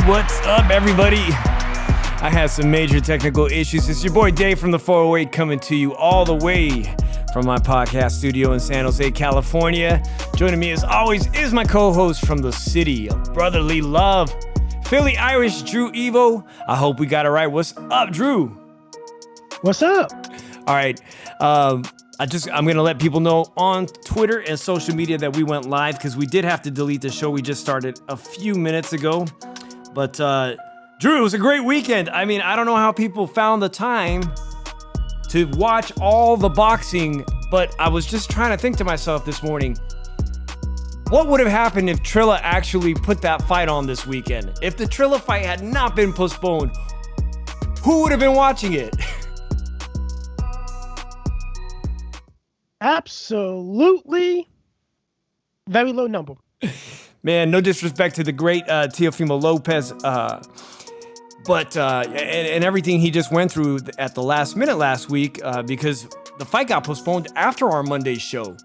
What's up, everybody? I had some major technical issues. It's your boy Dave from the 408 coming to you all the way from my podcast studio in San Jose, California. Joining me as always is my co-host from the city of brotherly love, Philly Irish Drew EVo. I hope we got it right. What's up, Drew? What's up? All right. I'm going to let people know on Twitter and social media that we went live because we did have to delete the show we just started a few minutes ago. But, Drew, it was a great weekend. I mean, I don't know how people found the time to watch all the boxing, but I was just trying to think to myself this morning, what would have happened if Trilla actually put that fight on this weekend? If the Trilla fight had not been postponed, who would have been watching it? Absolutely very low number. Man, no disrespect to the great Teofimo Lopez, but everything he just went through at the last minute last week because the fight got postponed after our Monday show.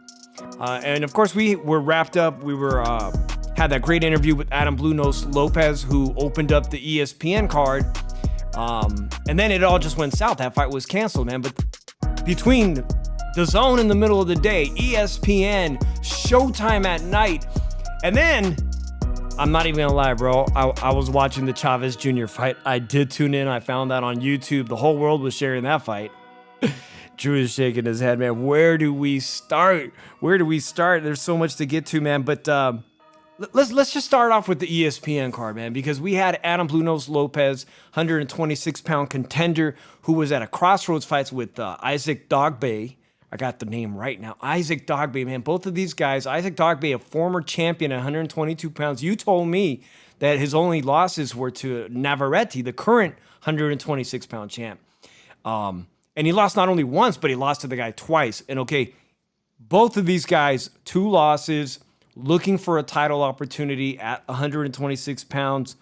And of course, we were wrapped up. We were had that great interview with Adam Blue Nose Lopez, who opened up the ESPN card. And then it all just went south. That fight was canceled, man. But between the zone in the middle of the day, ESPN, Showtime at night, and then, I'm not even gonna lie, bro, I was watching the Chavez Jr. fight. I did tune in. I found that on YouTube. The whole world was sharing that fight. Drew is shaking his head, man. Where do we start? There's so much to get to, man. But let's just start off with the ESPN card, man, because we had Adam Blue Nose Lopez, 126-pound contender, who was at a crossroads fights with Isaac Dogboe. I got the name right now. Isaac Dogboe, man. Both of these guys, Isaac Dogboe, a former champion at 122 pounds. You told me that his only losses were to Navarrete, the current 126-pound champ. And he lost not only once, but he lost to the guy twice. And okay, both of these guys, 2 losses, looking for a title opportunity at 126 pounds.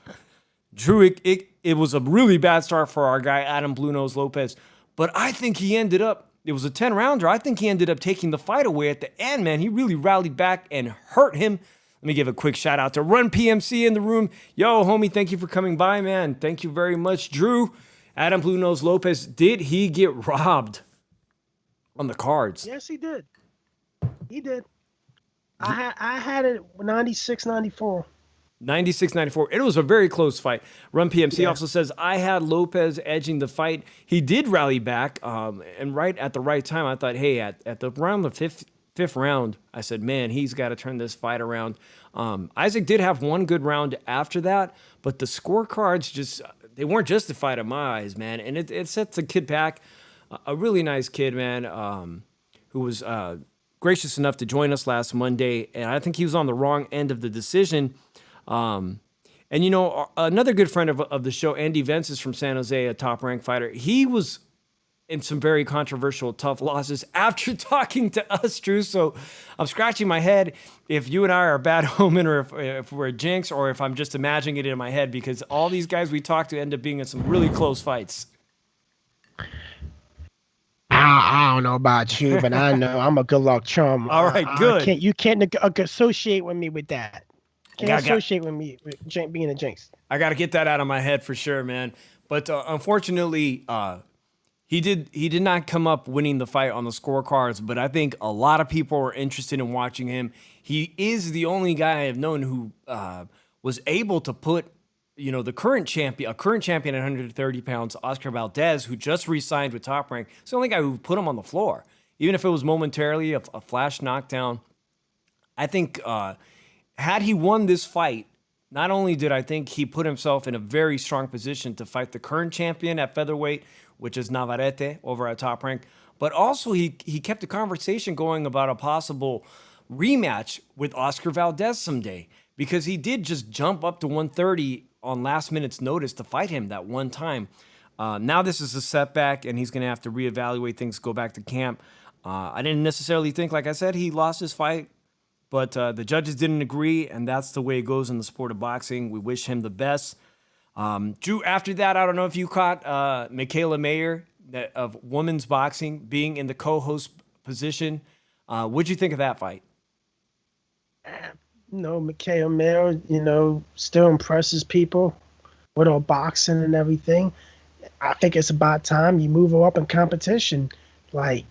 Drew, it was a really bad start for our guy, Adam Blue Nose Lopez. But I think he ended up, it was a 10-rounder. I think he ended up taking the fight away at the end, man. He really rallied back and hurt him. Let me give a quick shout out to Run PMC in the room. Yo, homie, thank you for coming by, man. Thank you very much. Drew, Adam Blue Nose Lopez, did he get robbed on the cards? Yes, he did. He did. I had it 96-94. 96-94. It was a very close fight. Run PMC also says, I had Lopez edging the fight. He did rally back, and right at the right time, I thought, hey, at the fifth round, I said, man, he's got to turn this fight around. Isaac did have one good round after that, but the scorecards they weren't justified in my eyes, man. And it sets the kid back. A really nice kid, man, who was gracious enough to join us last Monday, and I think he was on the wrong end of the decision. And you know, another good friend of the show, Andy Vence, is from San Jose, a top-ranked fighter. He was in some very controversial, tough losses after talking to us, Drew. So I'm scratching my head if you and I are a bad omen, or if we're a jinx, or if I'm just imagining it in my head, because all these guys we talked to end up being in some really close fights. I don't know about you, but I know I'm a good luck charm. All right, good. You can't associate with me with that. Can't associate with me with being a jinx. I got to get that out of my head for sure, man. But unfortunately, He did not come up winning the fight on the scorecards, but I think a lot of people are interested in watching him. He is the only guy I've known who was able to put, the current champion, at 130 pounds, Oscar Valdez, who just re-signed with Top Rank. It's the only guy who put him on the floor, even if it was momentarily a flash knockdown. I think had he won this fight, not only did I think he put himself in a very strong position to fight the current champion at featherweight, which is Navarrete over at Top Rank, but also he kept the conversation going about a possible rematch with Oscar Valdez someday, because he did just jump up to 130 on last minute's notice to fight him that one time. Now this is a setback, and he's going to have to reevaluate things, go back to camp. I didn't necessarily think, like I said, he lost his fight, but the judges didn't agree, and that's the way it goes in the sport of boxing. We wish him the best. Drew, after that, I don't know if you caught Michaela Mayer of women's boxing being in the co-host position. What'd you think of that fight? Michaela Mayer, still impresses people with her boxing and everything. I think it's about time you move her up in competition. I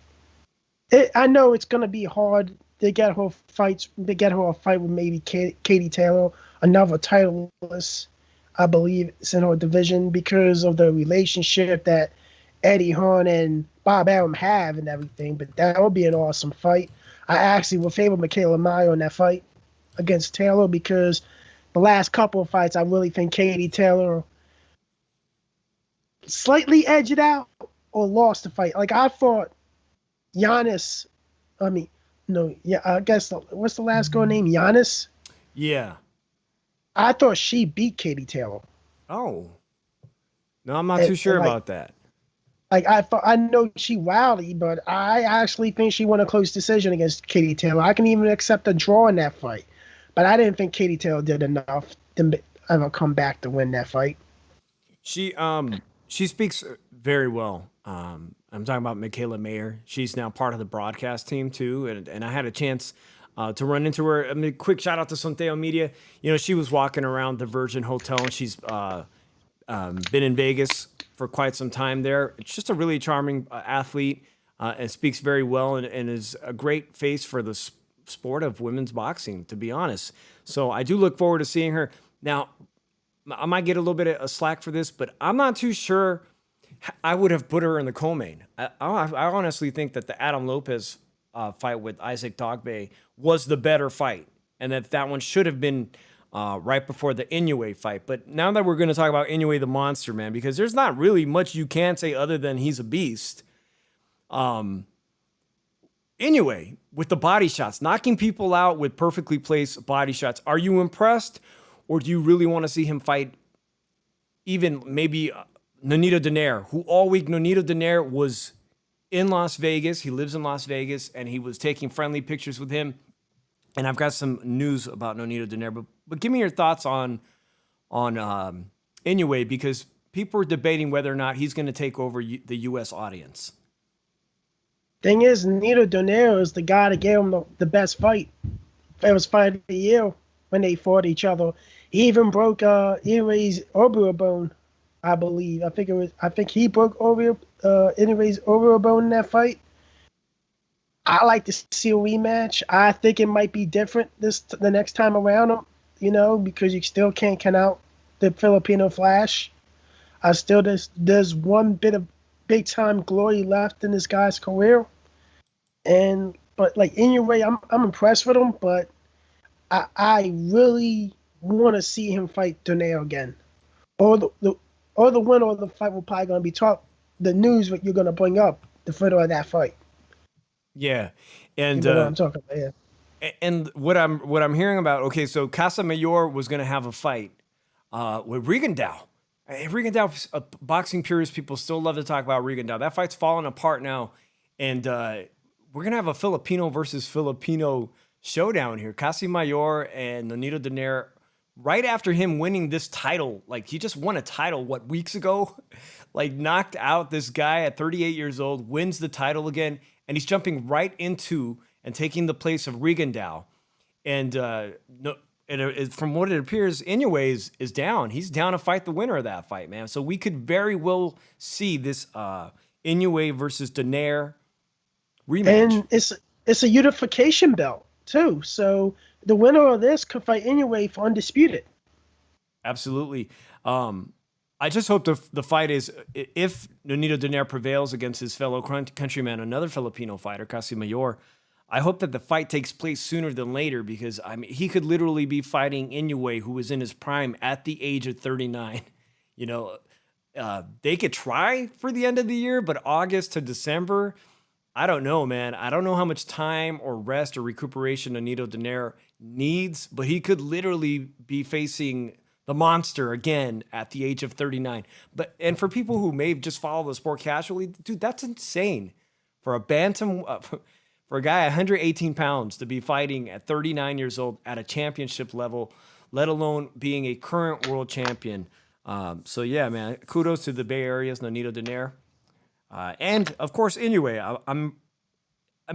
know it's going to be hard to get her a fight with maybe Katie Taylor, another titleist, I believe, it's in her division, because of the relationship that Eddie Hearn and Bob Arum have and everything. But that would be an awesome fight. I actually would favor Michaela Mayer in that fight against Taylor, because the last couple of fights, I really think Katie Taylor slightly edged it out or lost the fight. I thought Giannis, I guess, what's the last girl name? Giannis? Yeah. I thought she beat Katie Taylor. Oh. No, I'm not too sure about that. I know she rallied, but I actually think she won a close decision against Katie Taylor. I can even accept a draw in that fight. But I didn't think Katie Taylor did enough to ever come back to win that fight. She speaks very well. I'm talking about Michaela Mayer. She's now part of the broadcast team too, and I had a chance to run into her. Quick shout out to Sonteo Media. She was walking around the Virgin Hotel, and she's been in Vegas for quite some time there. It's just a really charming athlete, and speaks very well, and is a great face for the sport of women's boxing, to be honest. So I do look forward to seeing her. Now, I might get a little bit of slack for this, but I'm not too sure I would have put her in the co-main. I honestly think that the Adam Lopez fight with Isaac Dogbe was the better fight, and that one should have been right before the Inoue fight. But now that we're going to talk about Inoue the Monster, man, because there's not really much you can say other than he's a beast. Inoue, with the body shots, knocking people out with perfectly placed body shots. Are you impressed, or do you really want to see him fight even maybe Nonito Donaire, who all week Nonito Donaire was in Las Vegas. He lives in Las Vegas, and he was taking friendly pictures with him. And I've got some news about Nonito Donaire, but give me your thoughts on Inoue, because people are debating whether or not he's going to take over the U.S. audience. Thing is, Nonito Donaire is the guy that gave him the best fight. It was fight of the year when they fought each other. He even broke Inoue's orbital bone, I believe. I think he broke Inoue's orbital bone in that fight. I like to see a rematch. I think it might be different the next time around, because you still can't count out the Filipino Flash. There's one bit of big time glory left in this guy's career. But Inoue, I'm impressed with him, but I really want to see him fight Donaire again. Or the winner of the fight will probably going to be the news what you're going to bring up, the photo of that fight. Yeah, and what I'm talking about. Yeah. And what I'm hearing about. Okay, so Casamayor was going to have a fight with Rigondeaux. Rigondeaux, boxing purists, people still love to talk about Rigondeaux. That fight's falling apart now, and we're gonna have a Filipino versus Filipino showdown here. Casamayor and Nonito Donaire, right after him winning this title, he just won a title weeks ago, knocked out this guy at 38 years old, wins the title again. And he's jumping right into and taking the place of Rigondeaux. And from what it appears, Inoue is down. He's down to fight the winner of that fight, man. So we could very well see this Inoue versus Donaire rematch. And it's a unification belt too. So the winner of this could fight Inoue for undisputed. Absolutely. I just hope the fight is, if Nonito Donaire prevails against his fellow countryman, another Filipino fighter, Casamayor, I hope that the fight takes place sooner than later, because I mean, he could literally be fighting Inoue, who was in his prime at the age of 39. You know, they could try for the end of the year, but August to December, I don't know, man. I don't know how much time or rest or recuperation Nonito Donaire needs, but he could literally be facing the monster again at the age of 39. And for people who may just follow the sport casually, dude, that's insane. For a bantam, for a guy 118 pounds to be fighting at 39 years old at a championship level, let alone being a current world champion. So yeah, man, kudos to the Bay Area's Nonito Donaire. And of course, Inoue. I'm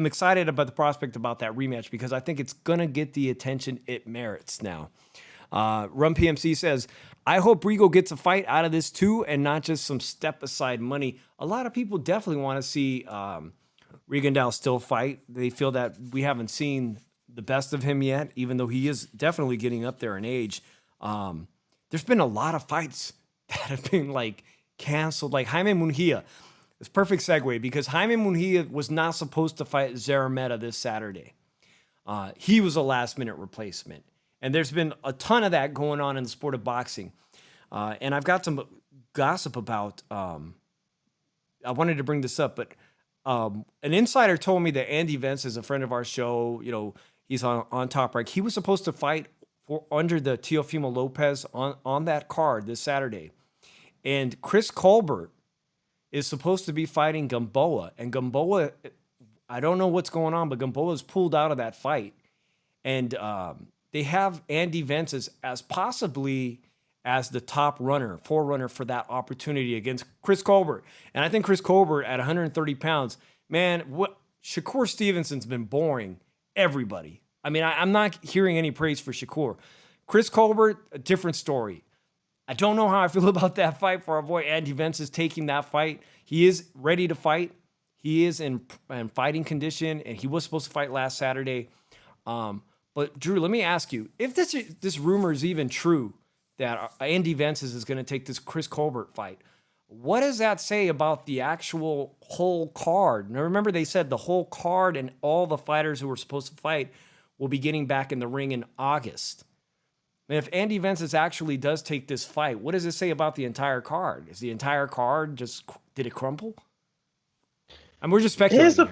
excited about the prospect about that rematch, because I think it's gonna get the attention it merits now. Run PMC says, I hope Rigo gets a fight out of this too, and not just some step aside money. A lot of people definitely want to see Rigondeaux still fight. They feel that we haven't seen the best of him yet, even though he is definitely getting up there in age. There's been a lot of fights that have been like canceled, like Jaime Munguia. It's a perfect segue, because Jaime Munguia was not supposed to fight Zarameta this Saturday. He was a last minute replacement. And there's been a ton of that going on in the sport of boxing. And I've got some gossip about, I wanted to bring this up, but an insider told me that Andy Vance is a friend of our show. You know, he's on Top Rank. He was supposed to fight under the Teofimo Lopez on that card this Saturday. And Chris Colbert is supposed to be fighting Gamboa. And Gamboa, I don't know what's going on, but Gamboa's pulled out of that fight. And they have Andy Vance as possibly as the top forerunner for that opportunity against Chris Colbert. And I think Chris Colbert at 130 pounds, man, Shakur Stevenson's been boring everybody. I mean, I'm not hearing any praise for Shakur. Chris Colbert, a different story. I don't know how I feel about that fight for our boy Andy Vance is taking that fight. He is ready to fight. He is in fighting condition, and he was supposed to fight last Saturday. But Drew, let me ask you, if this rumor is even true that Andy Vance is going to take this Chris Colbert fight, what does that say about the actual whole card? Now, remember, they said the whole card and all the fighters who were supposed to fight will be getting back in the ring in August. And if Andy Vance actually does take this fight, what does it say about the entire card? Is the entire card did it crumple? And we're just speculating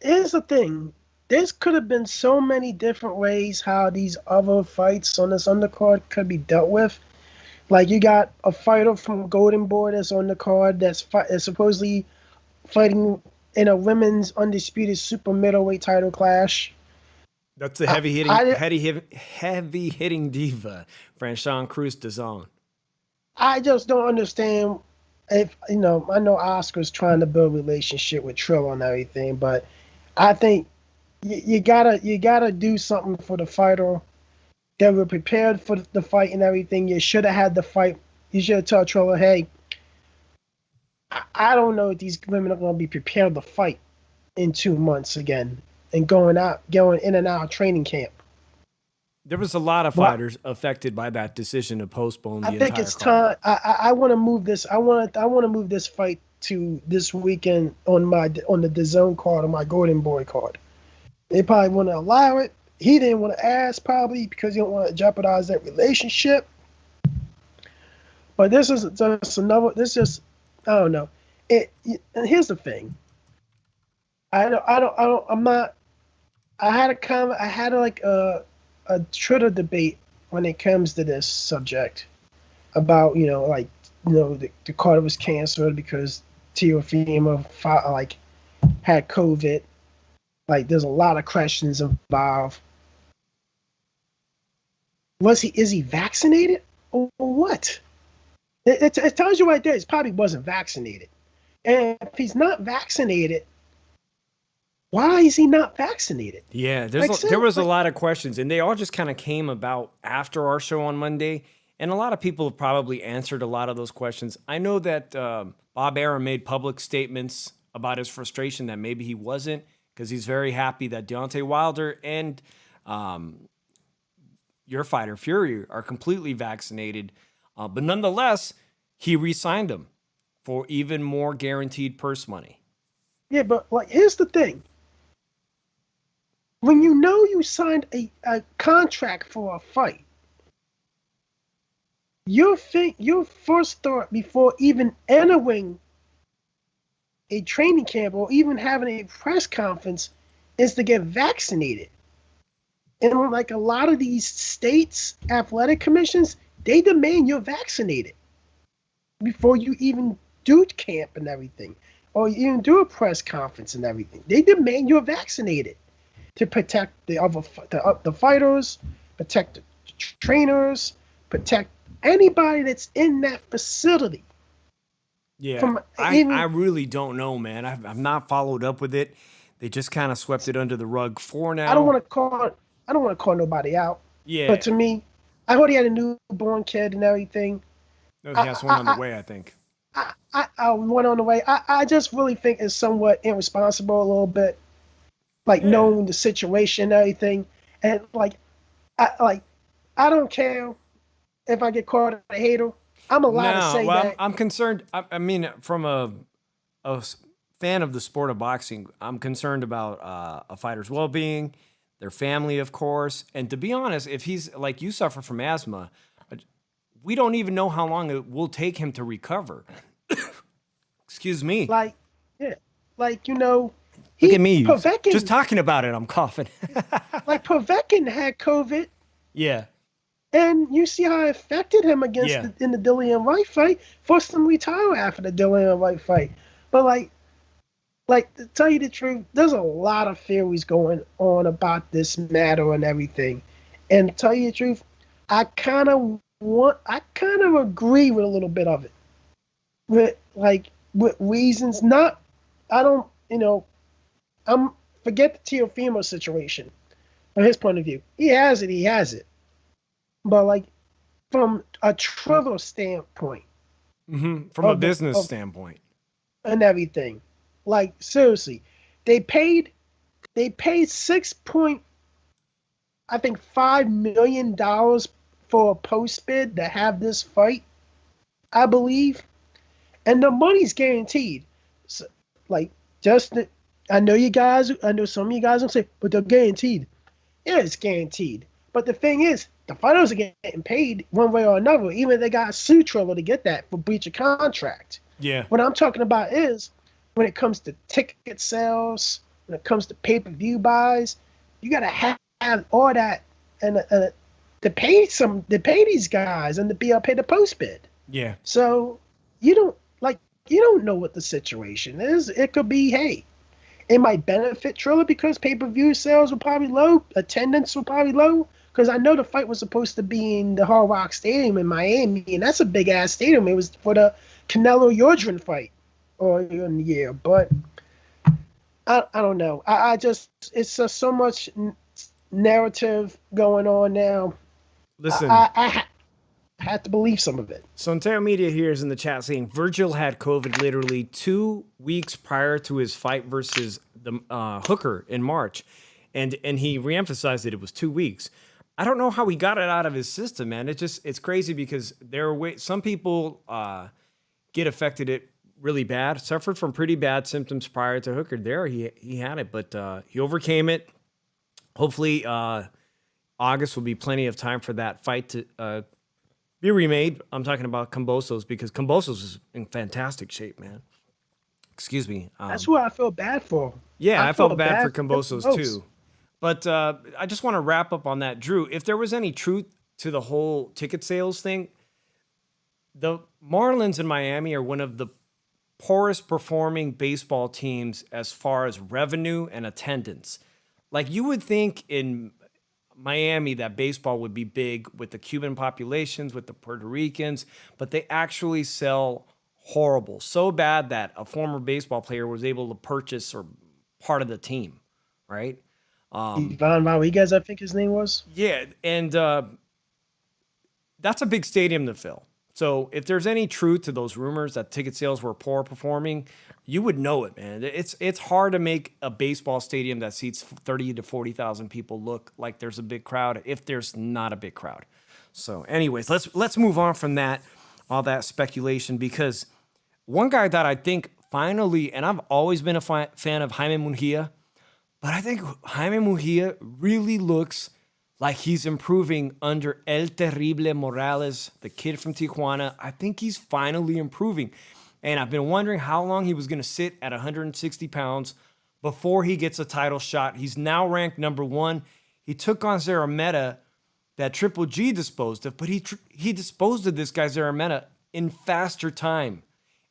Here's the thing. This could have been so many different ways how these other fights on this undercard could be dealt with. Like, you got a fighter from Golden Boy that's on the card that's supposedly fighting in a women's undisputed super middleweight title clash. That's the heavy hitting diva, Franchon Cruz DAZN. I just don't understand if, I know Oscar's trying to build a relationship with Trillo and everything, but I think you gotta do something for the fighter. They were prepared for the fight and everything. You should have had the fight. You should have told Trillo, hey, I don't know if these women are going to be prepared to fight in 2 months again and going in and out of training camp. There was a lot of fighters affected by that decision to postpone the entire card. I think it's time. I want to move this. I want to move this fight to this weekend on the DAZN card, on my Golden Boy card. They probably want to allow it. He didn't want to ask, probably because he don't want to jeopardize that relationship. But this is just another. I don't know. And here's the thing. I had a Twitter debate when it comes to this subject about the card was canceled because Teofimo had COVID. Like, there's a lot of questions involved. Is he vaccinated or what? It tells you right there, he probably wasn't vaccinated. And if he's not vaccinated, why is he not vaccinated? Yeah, there was a lot of questions, and they all just kind of came about after our show on Monday. And a lot of people have probably answered a lot of those questions. I know that Bob Arum made public statements about his frustration that maybe he wasn't, because he's very happy that Deontay Wilder and your fighter, Fury, are completely vaccinated. But nonetheless, he re-signed him for even more guaranteed purse money. Yeah, but like, here's the thing. When you know you signed a contract for a fight, your first thought before even entering a training camp or even having a press conference is to get vaccinated. And like a lot of these states' athletic commissions, they demand you're vaccinated before you even do camp and everything, or you even do a press conference and everything. They demand you're vaccinated to protect the fighters, protect the trainers, protect anybody that's in that facility. Yeah, I really don't know, man. I've not followed up with it. They just kind of swept it under the rug for now. I don't want to call nobody out. Yeah, But to me, I heard he had a newborn kid and everything. no, he has one on the way, I think. I went on the way. I just really think it's somewhat irresponsible a little bit, like knowing the situation and everything, and I don't care if I get called a hater. I'm allowed to say that. I'm concerned. I mean, from a fan of the sport of boxing, I'm concerned about a fighter's well-being, their family, of course, and to be honest, if he's like you suffer from asthma, we don't even know how long it will take him to recover. Excuse me. Look at me. Povetkin, just talking about it, I'm coughing. Like Povetkin had COVID. Yeah. And you see how it affected him in the Dillian Wright fight. Forced him to retire after the Dillian Wright fight. But to tell you the truth, there's a lot of theories going on about this matter and everything. And to tell you the truth, I kind of agree with a little bit of it. With reasons forget the Teofimo situation from his point of view. He has it. But from a Triller standpoint, from a business standpoint, and everything, seriously, they paid $6.5 million for a post bid to have this fight, I believe, and the money's guaranteed. So, I know some of you guys will say, but they're guaranteed. Yeah, it's guaranteed. But the thing is, the fighters are getting paid one way or another, even if they got to sue Triller to get that for breach of contract. Yeah. What I'm talking about is when it comes to ticket sales, when it comes to pay-per-view buys, you got to have all that and to pay these guys and to be able to pay the post bid. Yeah. So you don't know what the situation is. It could be, hey, it might benefit Triller because pay-per-view sales were probably low, attendance were probably low. Because I know the fight was supposed to be in the Hard Rock Stadium in Miami, and that's a big-ass stadium. It was for the Canelo-Yordran fight earlier in the year. But I don't know. It's just so much narrative going on now. Listen. I had to believe some of it. So Ontario Media here is in the chat saying Virgil had COVID literally 2 weeks prior to his fight versus the Hooker in March. And he reemphasized that it was 2 weeks. I don't know how he got it out of his system, man. It's crazy because some people get affected it really bad, suffered from pretty bad symptoms prior to Hooker. He had it, but he overcame it. Hopefully, August will be plenty of time for that fight to be remade. I'm talking about Kambosos because Kambosos is in fantastic shape, man. Excuse me. That's who I feel bad for. Yeah, I felt bad for Kambosos too. But I just want to wrap up on that. Drew, if there was any truth to the whole ticket sales thing, the Marlins in Miami are one of the poorest performing baseball teams as far as revenue and attendance. You would think in Miami that baseball would be big with the Cuban populations, with the Puerto Ricans, but they actually sell horrible. So bad that a former baseball player was able to purchase or part of the team, right? Ivan Rodriguez, I think his name was. Yeah, and that's a big stadium to fill. So if there's any truth to those rumors that ticket sales were poor performing, you would know it, man. It's hard to make a baseball stadium that seats 30 to 40,000 people look like there's a big crowd if there's not a big crowd. So anyways, let's move on from that, all that speculation, because one guy that I think finally, and I've always been a fan of Jaime Munguia, but I think Jaime Munguia really looks like he's improving under El Terrible Morales, the kid from Tijuana. I think he's finally improving. And I've been wondering how long he was going to sit at 160 pounds before he gets a title shot. He's now ranked number 1. He took on Zarameta that Triple G disposed of, but he disposed of this guy Zarameta in faster time.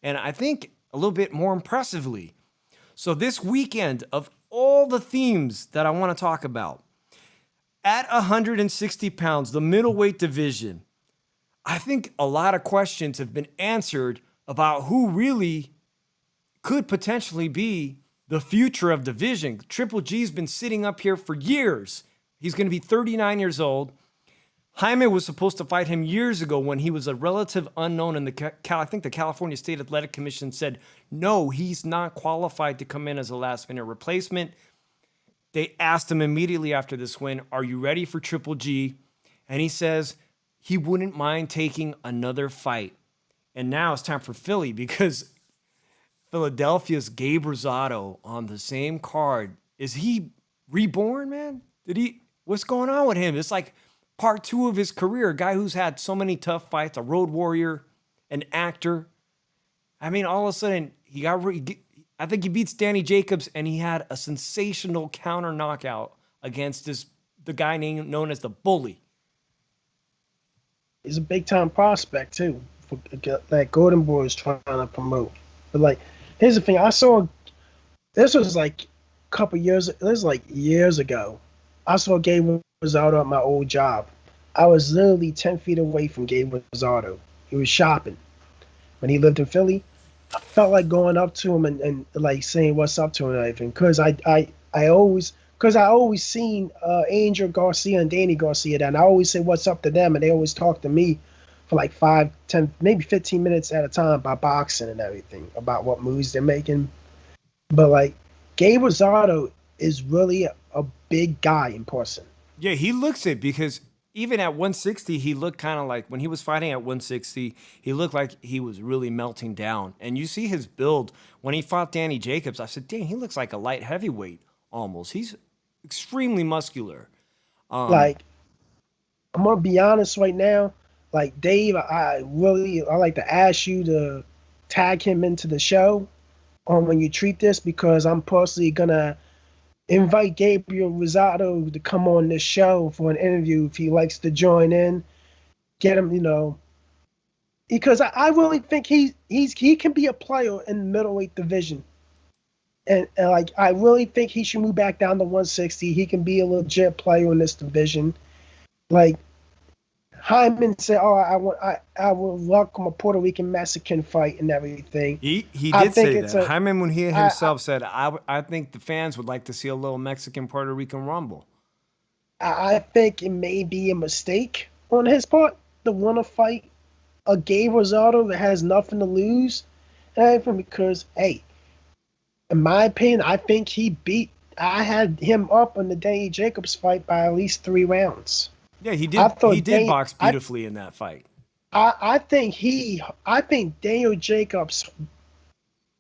And I think a little bit more impressively. So this weekend, of all the themes that I want to talk about, at 160 pounds, the middleweight division, I think a lot of questions have been answered about who really could potentially be the future of division. Triple G's been sitting up here for years. He's going to be 39 years old. Jaime was supposed to fight him years ago when he was a relative unknown, and I think the California State Athletic Commission said, no, he's not qualified to come in as a last-minute replacement. They asked him immediately after this win, are you ready for Triple G? And he says he wouldn't mind taking another fight. And now it's time for Philly, because Philadelphia's Gabe Rosado on the same card. Is he reborn, man? What's going on with him? It's like part 2 of his career, a guy who's had so many tough fights, a road warrior, an actor. I mean, all of a sudden, I think he beats Danny Jacobs, and he had a sensational counter knockout against the guy known as the Bully. He's a big-time prospect, too, that Golden Boy is trying to promote. But, like, here's the thing. This was, like, a couple years, this was, like, years ago. I saw Gabe Rosado at my old job. I was literally 10 feet away from Gabe Rosado. He was shopping. When he lived in Philly, I felt like going up to him and like saying what's up to him and everything, because I always seen Angel Garcia and Danny Garcia there, and I always say what's up to them, and they always talk to me for like 5, 10, maybe 15 minutes at a time about boxing and everything, about what moves they're making. But like Gabe Rosado is really a big guy in person. Yeah, he looks it, because even at 160, he looked kind of like, when he was fighting at 160, he looked like he was really melting down. And you see his build. When he fought Danny Jacobs, I said, dang, he looks like a light heavyweight almost. He's extremely muscular. Like, I'm going to be honest right now. Like, Dave, I like to ask you to tag him into the show on when you treat this, because I'm personally going to invite Gabriel Rosado to come on this show for an interview if he likes to join in. Get him, because I really think he can be a player in the middleweight division. And like, I really think he should move back down to 160. He can be a legit player in this division. Like, Hyman said, I will welcome a Puerto Rican Mexican fight and everything. He did say that. Jaime Munguia himself said, I think the fans would like to see a little Mexican-Puerto Rican rumble. I think it may be a mistake on his part to want to fight a Gabe Rosado that has nothing to lose. Because, hey, in my opinion, I think I had him up on the Danny Jacobs fight by at least 3 rounds. Yeah, he did. He did box beautifully in that fight. I think Daniel Jacobs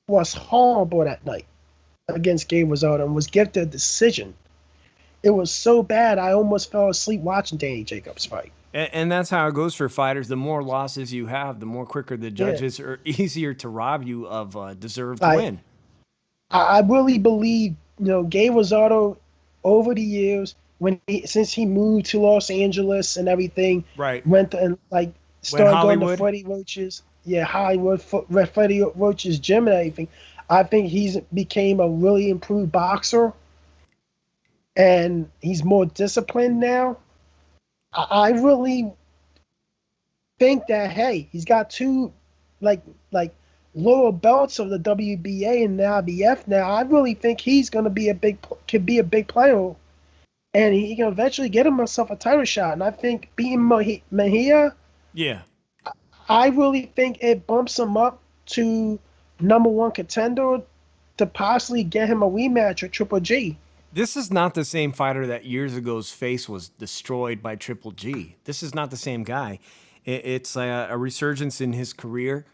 was horrible that night against Gabe Rosado and was gifted a decision. It was so bad I almost fell asleep watching Danny Jacobs fight. And that's how it goes for fighters. The more losses you have, the more quicker the judges are easier to rob you of a deserved win. I really believe, Gabe Rosado over the years, since he moved to Los Angeles and everything, right, went to, and like started going to Freddie Roach's, Hollywood, Freddie Roach's gym and everything. I think he's became a really improved boxer, and he's more disciplined now. I really think that, hey, he's got 2 like lower belts of the WBA and the IBF now. I really think he's going to could be a big player. And he can eventually get himself a title shot. And I think beating Mejia Yeah. I really think it bumps him up to number one contender to possibly get him a rematch with Triple G. This is not the same fighter that years ago's face was destroyed by Triple G. This is not the same guy. It's a resurgence in his career.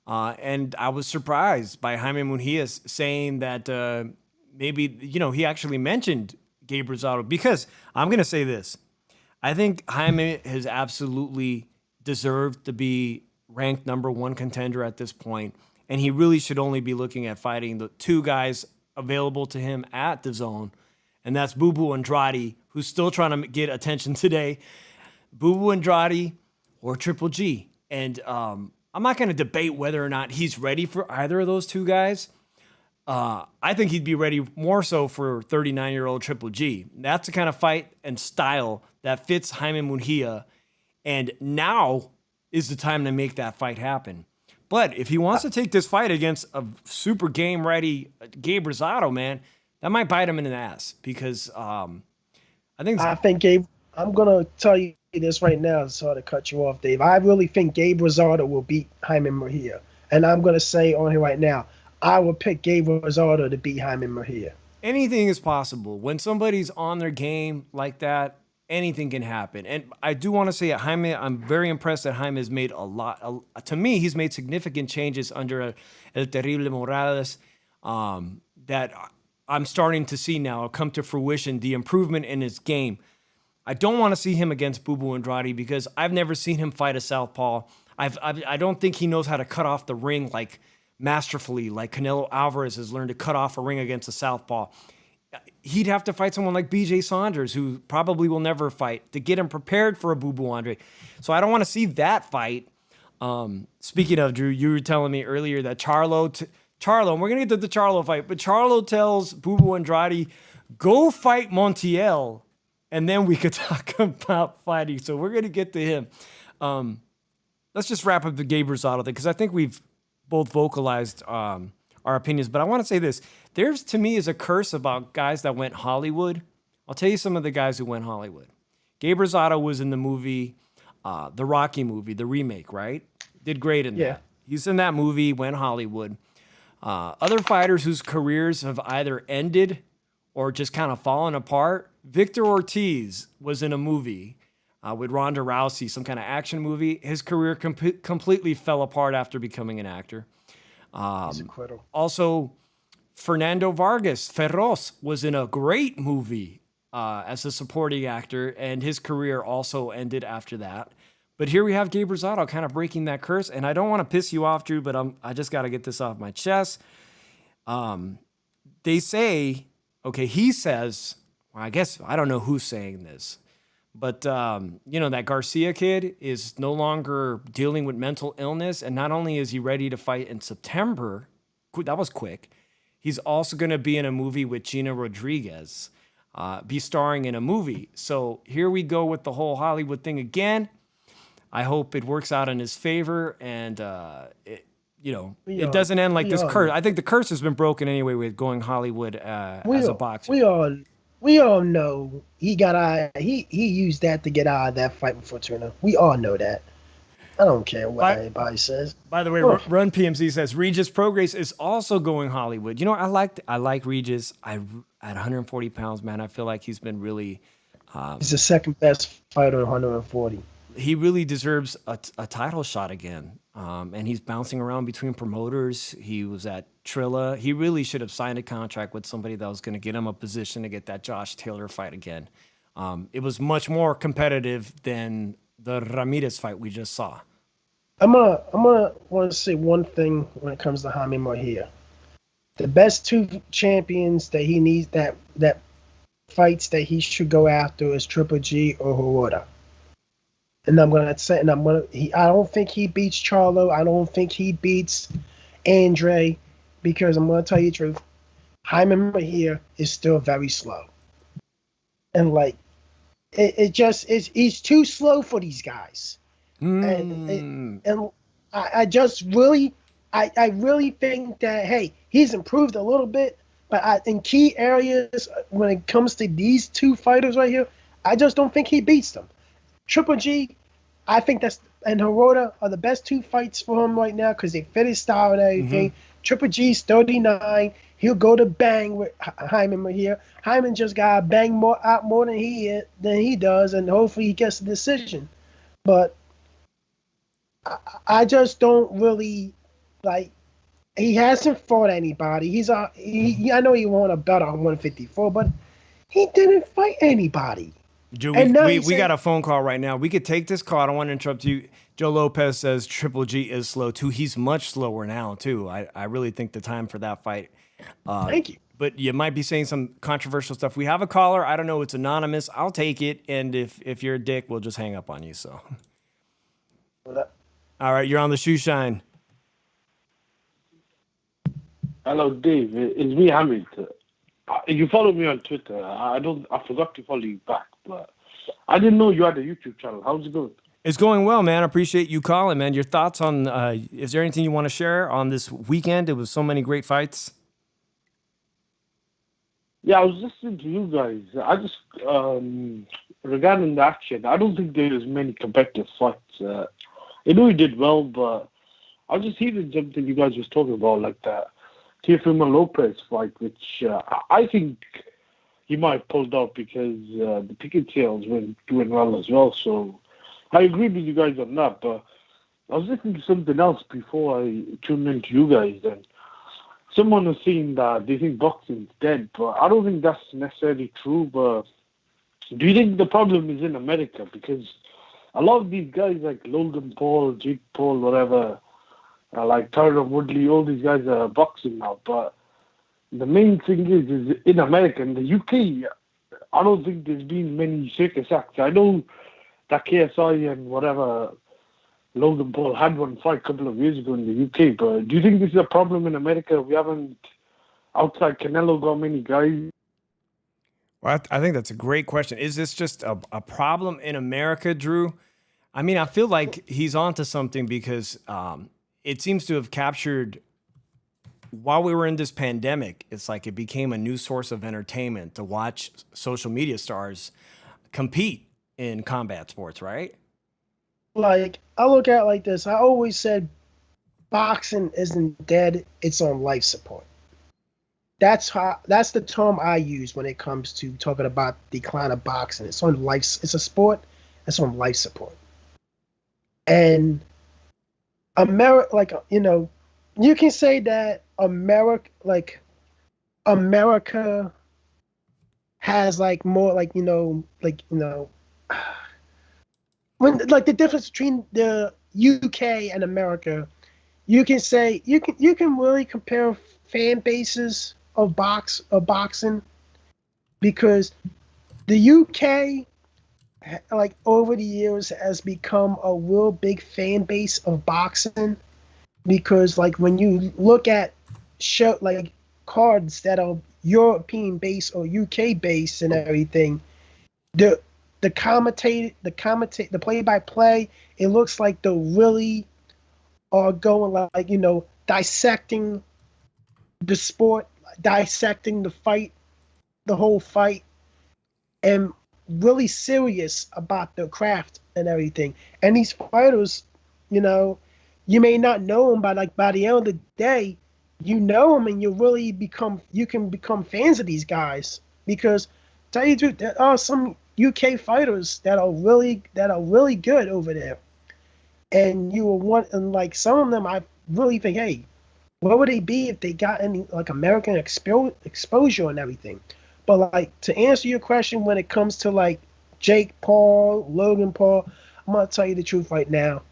And I was surprised by Jaime Munguia saying that maybe, he actually mentioned Gabe Rosado, because I'm going to say this. I think Jaime has absolutely deserved to be ranked number one contender at this point, and he really should only be looking at fighting the two guys available to him at the Zone, and that's Boo Boo Andrade, who's still trying to get attention today. Boo Boo Andrade or Triple G. And I'm not going to debate whether or not he's ready for either of those two guys. I think he'd be ready more so for 39-year-old Triple G. That's the kind of fight and style that fits Jaime Munguia, and now is the time to make that fight happen. But if he wants to take this fight against a super game-ready Gabe Rosado, man, that might bite him in the ass, because I think Gabe, I'm going to tell you this right now, sorry to cut you off, Dave. I really think Gabe Rosado will beat Jaime Munguia. And I'm going to say on here right now, I will pick Gabe Rosado to beat Jaime Munguia. Anything is possible. When somebody's on their game like that, anything can happen. And I do want to say, Jaime, I'm very impressed that Jaime has made to me, he's made significant changes under El Terrible Morales that I'm starting to see now come to fruition, the improvement in his game. I don't want to see him against Boo Boo Andrade, because I've never seen him fight a southpaw. I don't think he knows how to cut off the ring like masterfully, like Canelo Alvarez has learned to cut off a ring against a southpaw. He'd have to fight someone like BJ Saunders, who probably will never fight, to get him prepared for a Boo Boo Andrade. So I don't want to see that fight. Speaking of, Drew, you were telling me earlier that Charlo, and we're going to get to the Charlo fight, but Charlo tells Boo Boo Andrade, go fight Montiel, and then we could talk about fighting. So we're going to get to him. Let's just wrap up the Gabe Rosado thing, because I think we've both vocalized our opinions. But I want to say this. There's, to me, is a curse about guys that went Hollywood. I'll tell you some of the guys who went Hollywood. Gabe Rosado was in the movie, the Rocky movie, the remake, right? Did great in that. He's in that movie, went Hollywood. Other fighters whose careers have either ended or just kind of fallen apart. Victor Ortiz was in a movie with Ronda Rousey, some kind of action movie. His career completely fell apart after becoming an actor. Also, Fernando Vargas Ferros was in a great movie as a supporting actor, and his career also ended after that. But here we have Gabe Rosado kind of breaking that curse, and I don't want to piss you off, Drew, but I just got to get this off my chest. They say, he says, well, I guess I don't know who's saying this, but that Garcia kid is no longer dealing with mental illness, and not only is he ready to fight in September, that was quick, he's also going to be in a movie with Gina Rodriguez, be starring in a movie. So here we go with the whole Hollywood thing again. I hope it works out in his favor, and it doesn't end like this curse. I think the curse has been broken anyway with going Hollywood as a boxer. We all know he used that to get out of that fight with Fortuna. We all know that. I don't care what anybody says. By the way, Run PMC says Regis Prograis is also going Hollywood. I like Regis. At 140 pounds, man, I feel like he's been really. He's the second best fighter at 140. He really deserves a title shot again. And he's bouncing around between promoters. He was at Trilla. He really should have signed a contract with somebody that was going to get him a position to get that Josh Taylor fight again. It was much more competitive than the Ramirez fight we just saw. I'm gonna want to say one thing when it comes to Jaime Munguia. The best two champions that he needs that fights that he should go after is Triple G or Hirota. And I don't think he beats Charlo. I don't think he beats Andre, because I'm gonna tell you the truth. Jaime Munguia is still very slow, and he's too slow for these guys. And I really think that he's improved a little bit, but in key areas when it comes to these two fighters right here, I just don't think he beats them. Triple G, I think that's and Hirota are the best 2 fights for him right now because they fit his style and everything. Triple G's 39. He'll go to bang with Jaime Munguia. Jaime just got to bang more than he does, and hopefully he gets the decision. But I just don't really like. He hasn't fought anybody. I know he won a belt on 154, but he didn't fight anybody. Joe, we got a phone call right now. We could take this call. I don't want to interrupt you. Joe Lopez says Triple G is slow too. He's much slower now too. I really think the time for that fight. Thank you. But you might be saying some controversial stuff. We have a caller. I don't know. It's anonymous. I'll take it. And if you're a dick, we'll just hang up on you. So. All right, you're on the Shoeshine. Hello, Dave. It's me, Hamid. You follow me on Twitter. I forgot to follow you back, but I didn't know you had a YouTube channel. How's it going? It's going well, man. I appreciate you calling, man. Your thoughts on, is there anything you want to share on this weekend? It was so many great fights. Yeah, I was listening to you guys. I just, regarding the action, I don't think there's many competitive fights. I know you did well, but I was just hearing something you guys was talking about, like that Teofimo Lopez fight, which I think he might have pulled out because the ticket sales weren't doing well as well. So I agree with you guys on that. But I was listening to something else before I tuned into you guys, and someone was saying that they think boxing's dead, but I don't think that's necessarily true. But do you think the problem is in America? Because a lot of these guys like Logan Paul, Jake Paul, whatever, like Tyron Woodley, all these guys are boxing now. But the main thing is in America. In the UK, I don't think there's been many circus acts. I know that KSI and whatever, Logan Paul had one fight a couple of years ago in the UK. But do you think this is a problem in America? We haven't, outside Canelo, got many guys. Well, I think that's a great question. Is this just a problem in America, Drew? I mean, I feel like he's onto something because it seems to have captured, while we were in this pandemic, it's like it became a new source of entertainment to watch social media stars compete in combat sports, right? Like, I look at it like this. I always said boxing isn't dead, it's on life support. That's the term I use when it comes to talking about decline of boxing. It's on life. It's a sport. It's on life support. And America, like, you know, you can say that America has like more, like, you know, when, like, the difference between the UK and America, you can say you can really compare fan bases of boxing, because the UK, like, over the years has become a real big fan base of boxing, because like when you look at cards that are European based or UK based and everything, the play-by-play, it looks like they really are going, like, you know, dissecting the sport, dissecting the fight, the whole fight, and really serious about the craft and everything. And these fighters, you know, you may not know them, but like by the end of the day, you know them, and you can become fans of these guys, because, tell you the truth, there are some UK fighters that are really good over there, and like some of them, I really think, hey, what would they be if they got any like American exposure and everything? But like, to answer your question, when it comes to like Jake Paul, Logan Paul, I'm gonna tell you the truth right now.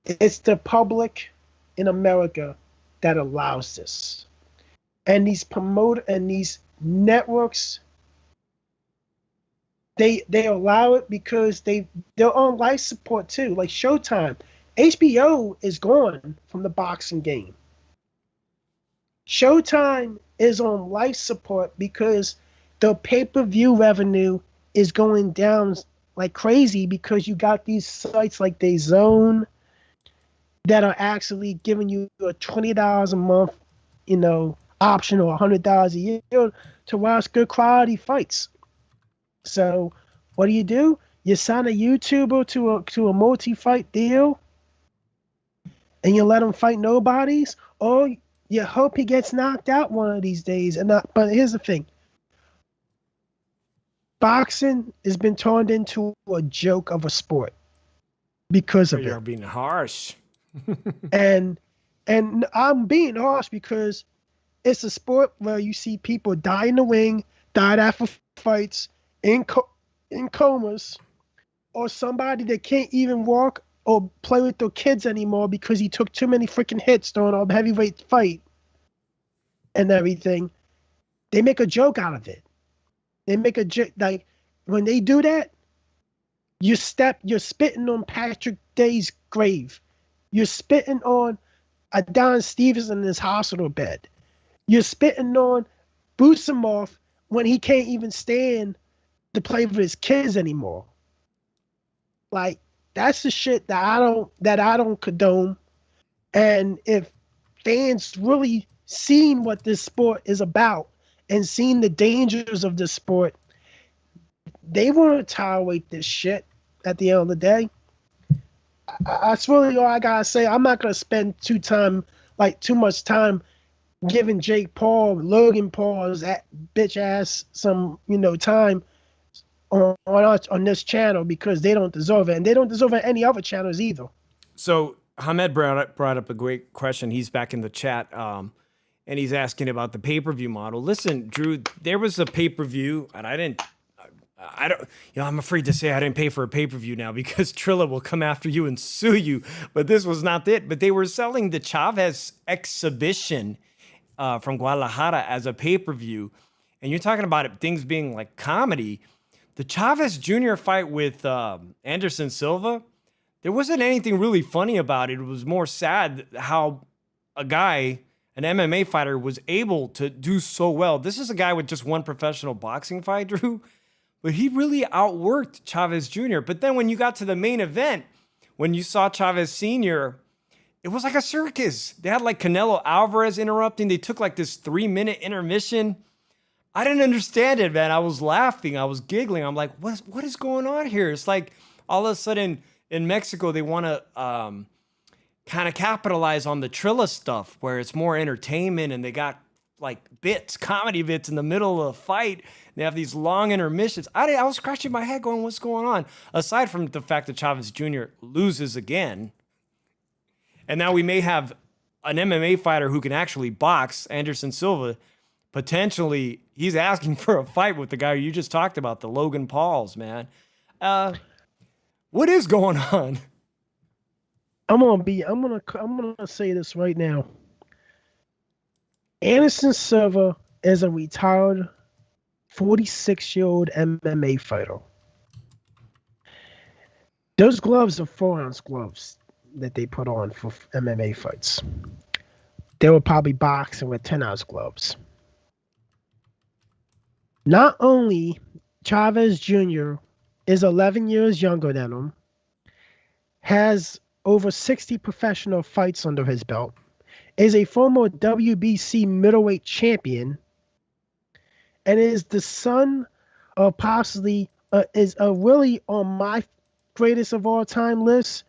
It's the public in America that allows this, and these these networks, they allow it because they're on life support too. Like Showtime, HBO is gone from the boxing game. Showtime is on life support because the pay-per-view revenue is going down like crazy, because you got these sites like DAZN that are actually giving you a $20 a month, you know, option, or $100 a year to watch good quality fights. So what do? You sign a YouTuber to a multi-fight deal, and you let him fight nobodies, or you hope he gets knocked out one of these days. But here's the thing: boxing has been turned into a joke of a sport because of You're it. being harsh. And I'm being harsh because it's a sport where you see people die in the ring, died after fights, in comas, or somebody that can't even walk or play with their kids anymore because he took too many freaking hits during a heavyweight fight and everything. They make a joke out of it. They make a joke. Like, when they do that, you're spitting on Patrick Day's grave. You're spitting on Adonis Stevens in his hospital bed. You're spitting on Busamov when he can't even stand to play with his kids anymore. Like, that's the shit that I don't condone. And if fans really seen what this sport is about and seen the dangers of this sport, they won't tolerate this shit at the end of the day. That's really all I gotta say. I'm not gonna spend too much time giving Jake Paul, Logan Paul's bitch ass some time on this channel, because they don't deserve it, and they don't deserve it any other channels either. So Hamed brought up a great question. He's back in the chat, and he's asking about the pay-per-view model. Listen, Drew, there was a pay-per-view, and I don't, I'm afraid to say I didn't pay for a pay-per-view now because Trilla will come after you and sue you, but this was not it. But they were selling the Chavez exhibition from Guadalajara as a pay-per-view, and you're talking about it, things being like comedy. The Chavez Jr. fight with Anderson Silva, there wasn't anything really funny about it. It was more sad how a guy, an MMA fighter, was able to do so well. This is a guy with just one professional boxing fight, Drew, but he really outworked Chavez Jr. But then when you got to the main event, when you saw Chavez Sr., it was like a circus. They had like Canelo Alvarez interrupting. They took like this 3-minute intermission. I didn't understand it, man. I was laughing. I was giggling. I'm like, what is going on here? It's like all of a sudden in Mexico, they want to kind of capitalize on the Trilla stuff where it's more entertainment, and they got like comedy bits in the middle of a fight. They have these long intermissions. I was scratching my head going, what's going on? Aside from the fact that Chavez Jr. loses again, and now we may have an MMA fighter who can actually box, Anderson Silva. Potentially, he's asking for a fight with the guy you just talked about, the Logan Pauls, man. What is going on? I'm gonna say this right now. Anderson Silva is a retired 46-year-old MMA fighter. Those gloves are 4-ounce gloves that they put on for MMA fights. They were probably boxing with 10-ounce gloves. Not only Chavez Jr. is 11 years younger than him, has over 60 professional fights under his belt, is a former WBC middleweight champion, and is the son of possibly is really on my greatest of all time list,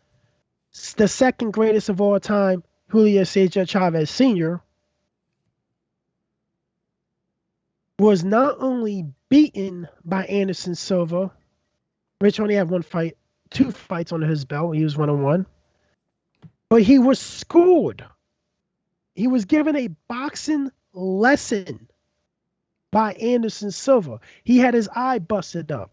the second greatest of all time, Julio Cesar Chavez Sr., was not only beaten by Anderson Silva, which only had 2 fights under his belt. He was 1-1. But he was schooled. He was given a boxing lesson by Anderson Silva. He had his eye busted up.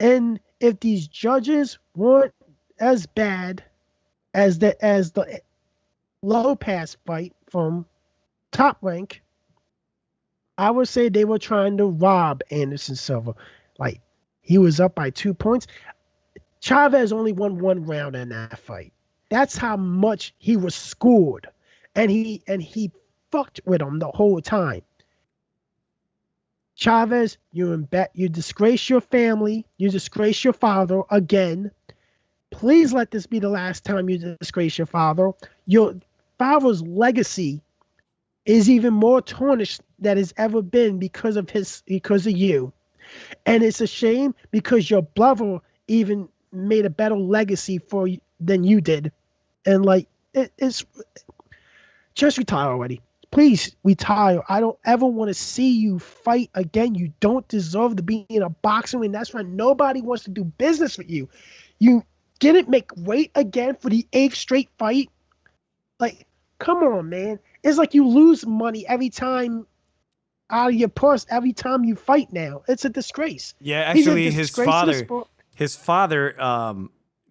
And if these judges weren't as bad as the Lopez fight from Top Rank, I would say they were trying to rob Anderson Silva. Like, he was up by 2 points. Chavez only won 1 round in that fight. That's how much he was schooled. And he fucked with him the whole time. Chavez, you disgrace your family. You disgrace your father again. Please let this be the last time you disgrace your father. Your father's legacy is even more tarnished than it's ever been because of you. And it's a shame because your brother even made a better legacy for you than you did. And like, it's just retire already. Please retire. I don't ever want to see you fight again. You don't deserve to be in a boxing ring. That's why nobody wants to do business with you. You didn't make weight again for the 8th straight fight. Like, come on, man. It's like you lose money every time out of your purse every time you fight now. It's a disgrace. Yeah, actually, He's a disgrace to the sport. his father,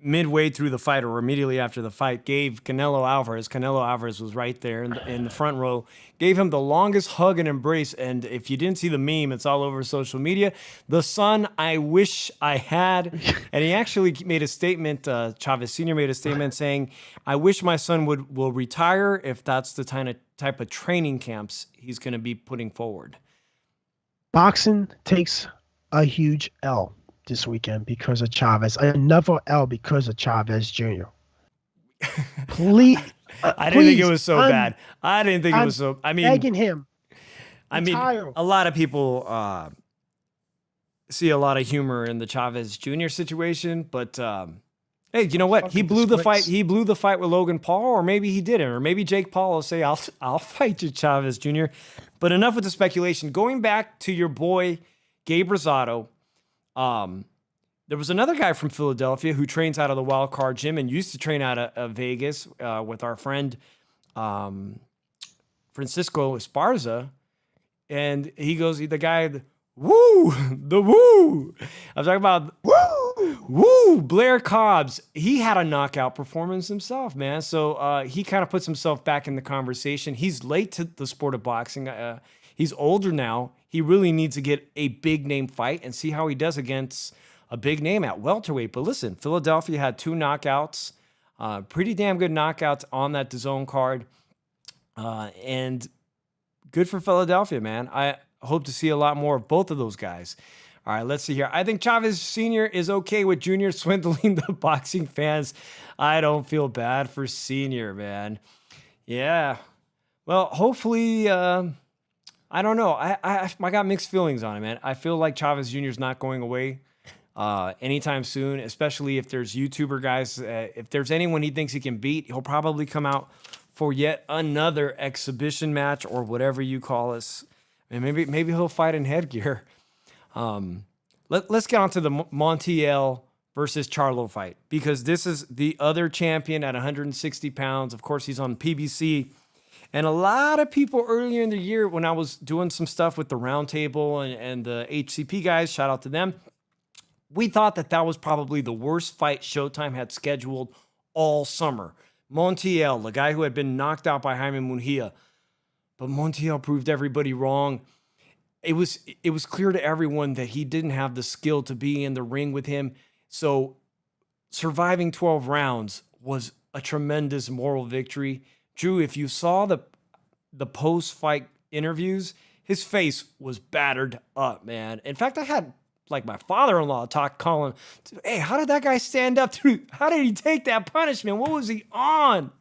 midway through the fight or immediately after the fight, gave Canelo Alvarez was right there in the front row, gave him the longest hug and embrace. And if you didn't see the meme, it's all over social media. The son I wish I had. And he actually made a statement, Chavez Sr. made a statement saying, I wish my son will retire if that's the type of training camps he's going to be putting forward. Boxing takes a huge L this weekend because of Chavez. Another L because of Chavez Jr. Please. I didn't think it was so bad. I didn't think it was so. I mean, begging him. I mean, a lot of people see a lot of humor in the Chavez Jr. situation, but hey, you know what? He blew the fight. He blew the fight with Logan Paul, or maybe he didn't, or maybe Jake Paul will say, "I'll fight you, Chavez Jr." But enough with the speculation. Going back to your boy Gabe Rosado. There was another guy from Philadelphia who trains out of the Wild Card Gym and used to train out of Vegas with our friend Francisco Esparza. And he goes, the guy, the woo. I was talking about woo, Blair Cobbs. He had a knockout performance himself, man. So he kind of puts himself back in the conversation. He's late to the sport of boxing. He's older now. He really needs to get a big name fight and see how he does against a big name at welterweight. But listen, Philadelphia had 2 knockouts, pretty damn good knockouts on that DAZN card. And good for Philadelphia, man. I hope to see a lot more of both of those guys. All right, let's see here. I think Chavez Sr. is okay with Jr. swindling the boxing fans. I don't feel bad for Sr., man. Yeah. Well, hopefully... I don't know. I got mixed feelings on it, man. I feel like Chavez Jr. is not going away anytime soon, especially if there's YouTuber guys. If there's anyone he thinks he can beat, he'll probably come out for yet another exhibition match or whatever you call us. And maybe he'll fight in headgear. Let's get on to the Montiel versus Charlo fight, because this is the other champion at 160 pounds. Of course, he's on PBC. And a lot of people earlier in the year, when I was doing some stuff with the Roundtable and the HCP guys, shout out to them, we thought that was probably the worst fight Showtime had scheduled all summer. Montiel, the guy who had been knocked out by Jaime Munguia. But Montiel proved everybody wrong. It was clear to everyone that he didn't have the skill to be in the ring with him. So surviving 12 rounds was a tremendous moral victory. Drew, if you saw the post-fight interviews, his face was battered up, man. In fact, I had like my father-in-law calling, hey, how did that guy stand up to? How did he take that punishment? What was he on?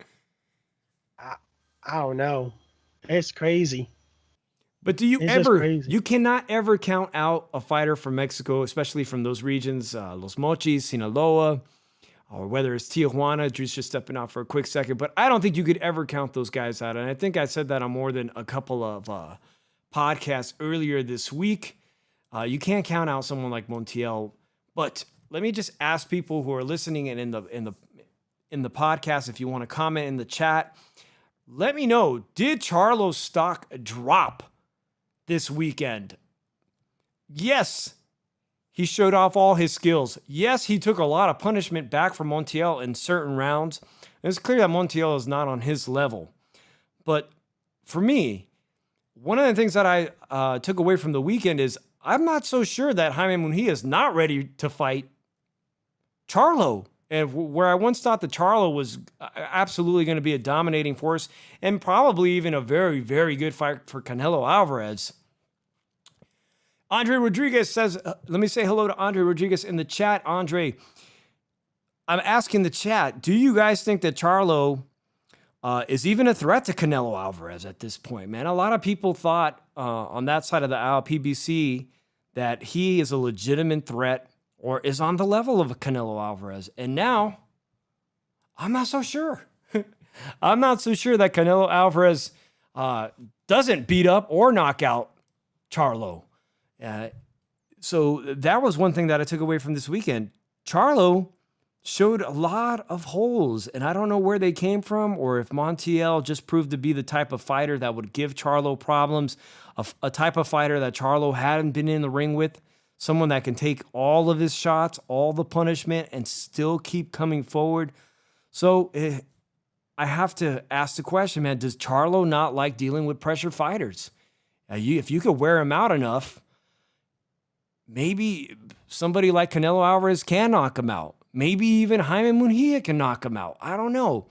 I don't know. It's crazy. But do you you cannot ever count out a fighter from Mexico, especially from those regions, Los Mochis, Sinaloa, or whether it's Tijuana. Drew's just stepping out for a quick second, but I don't think you could ever count those guys out. And I think I said that on more than a couple of podcasts earlier this week. You can't count out someone like Montiel. But let me just ask people who are listening and in the podcast, if you want to comment in the chat, let me know, did Charlo's stock drop this weekend? Yes. He showed off all his skills. Yes, he took a lot of punishment back from Montiel in certain rounds. It's clear that Montiel is not on his level. But for me, one of the things that I took away from the weekend is I'm not so sure that Jaime Munguia is not ready to fight Charlo. And where I once thought that Charlo was absolutely going to be a dominating force and probably even a very, very good fight for Canelo Alvarez. Andre Rodriguez says, let me say hello to Andre Rodriguez in the chat. Andre, I'm asking the chat, do you guys think that Charlo is even a threat to Canelo Alvarez at this point, man? A lot of people thought on that side of the aisle, PBC, that he is a legitimate threat or is on the level of a Canelo Alvarez. And now, I'm not so sure. I'm not so sure that Canelo Alvarez doesn't beat up or knock out Charlo. So that was one thing that I took away from this weekend. Charlo showed a lot of holes, and I don't know where they came from or if Montiel just proved to be the type of fighter that would give Charlo problems, a type of fighter that Charlo hadn't been in the ring with, someone that can take all of his shots, all the punishment, and still keep coming forward. So I have to ask the question, man, does Charlo not like dealing with pressure fighters? If you could wear him out enough, maybe somebody like Canelo Alvarez can knock him out. Maybe even Jaime Munguia can knock him out. I don't know.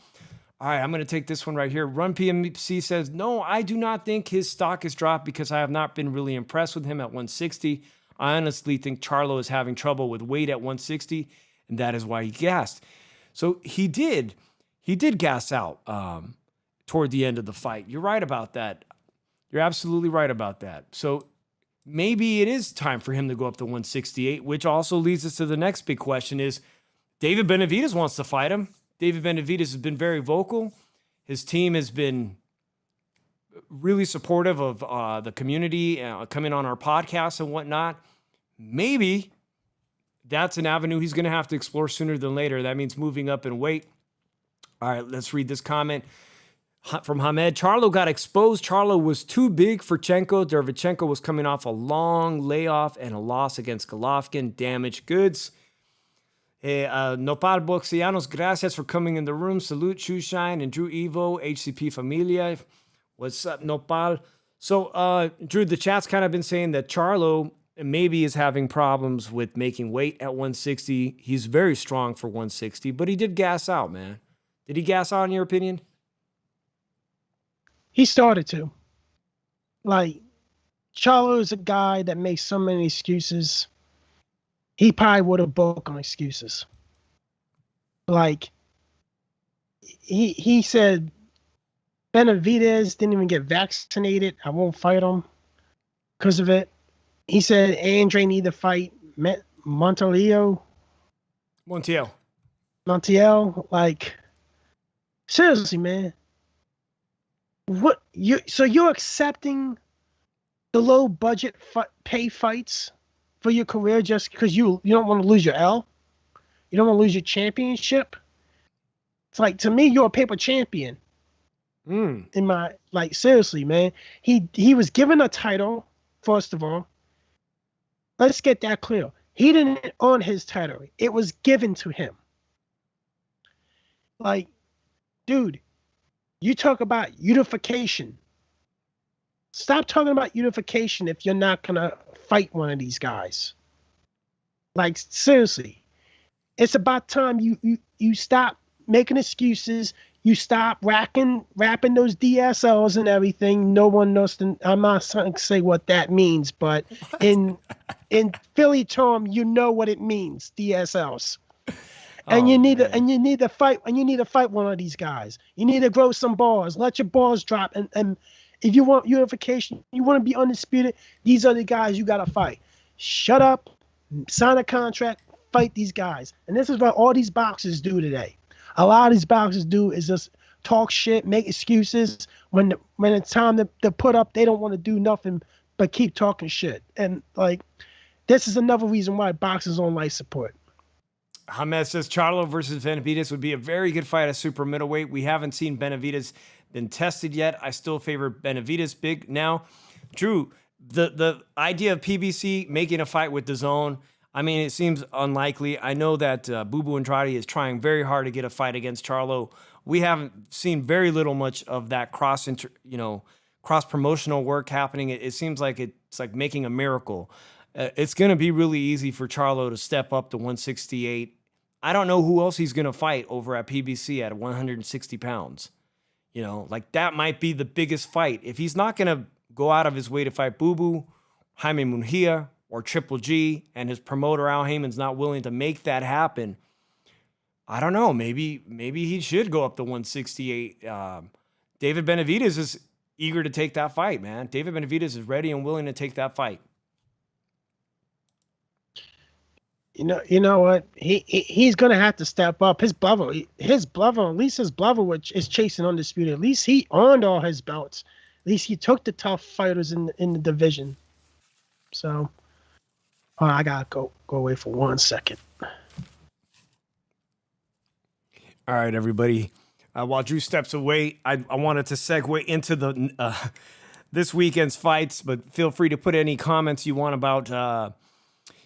All right, I'm going to take this one right here. Run PMC says, no, I do not think his stock has dropped because I have not been really impressed with him at 160. I honestly think Charlo is having trouble with weight at 160, and that is why he gassed. So he did gas out toward the end of the fight. You're right about that. You're absolutely right about that. So maybe it is time for him to go up to 168, which also leads us to the next big question is, David Benavidez wants to fight him. David Benavidez has been very vocal. His team has been really supportive of the community, coming on our podcast and whatnot. Maybe that's an avenue he's going to have to explore sooner than later. That means moving up in weight. All right, let's read this comment from Hamed. Charlo got exposed. Charlo was too big for Chenko. Derevchenko was coming off a long layoff and a loss against Golovkin. Damaged goods. Nopal Boxianos, gracias for coming in the room. Salute, Shoeshine and Drew EVo, HCP Familia. What's up, Nopal? So, Drew, the chat's kind of been saying that Charlo maybe is having problems with making weight at 160. He's very strong for 160, but he did gas out, man. Did he gas out, in your opinion? He started to. Like, Charlo is a guy that makes so many excuses. He probably would have broke on excuses. Like, he said, Benavidez didn't even get vaccinated. I won't fight him because of it. He said Andre need to fight Montiel. Like, seriously, man. What you're accepting the low budget pay fights for your career just because you don't want to lose your L? You don't want to lose your championship? It's like, to me, you're a paper champion. In my, like, seriously, man. He was given a title, first of all. Let's get that clear. He didn't earn his title. It was given to him. Like, dude, you talk about unification. Stop talking about unification if you're not going to fight one of these guys. Like, seriously. It's about time you stop making excuses. You stop rapping those DSLs and everything. No one knows. I'm not going to say what that means, but in Philly term, you know what it means, DSLs. And you need to fight one of these guys. You need to grow some balls. Let your balls drop. And if you want unification, you want to be undisputed, these are the guys you got to fight. Shut up, sign a contract, fight these guys. And this is what all these boxers do today. A lot of these boxers do is just talk shit, make excuses. When it's time to put up, they don't want to do nothing but keep talking shit. And, like, this is another reason why boxers on life support. Hamed says Charlo versus Benavidez would be a very good fight at super middleweight. We haven't seen Benavidez been tested yet. I still favor Benavidez big. Now, Drew, the idea of PBC making a fight with DAZN, I mean, it seems unlikely. I know that Bubu Andrade is trying very hard to get a fight against Charlo. We haven't seen very much of that cross promotional work happening. It seems like it's like making a miracle. It's going to be really easy for Charlo to step up to 168. I don't know who else he's going to fight over at PBC at 160 pounds. You know, like, that might be the biggest fight. If he's not going to go out of his way to fight Bubu, Jaime Munguia, or Triple G, and his promoter Al Heyman's not willing to make that happen, I don't know. Maybe he should go up to 168. David Benavidez is eager to take that fight, man. David Benavidez is ready and willing to take that fight. You know what? He's gonna have to step up. His brother, at least his brother, which is chasing undisputed. At least he earned all his belts. At least he took the tough fighters in the division. So, I gotta go away for 1 second. All right, everybody. While Drew steps away, I wanted to segue into the this weekend's fights, but feel free to put any comments you want about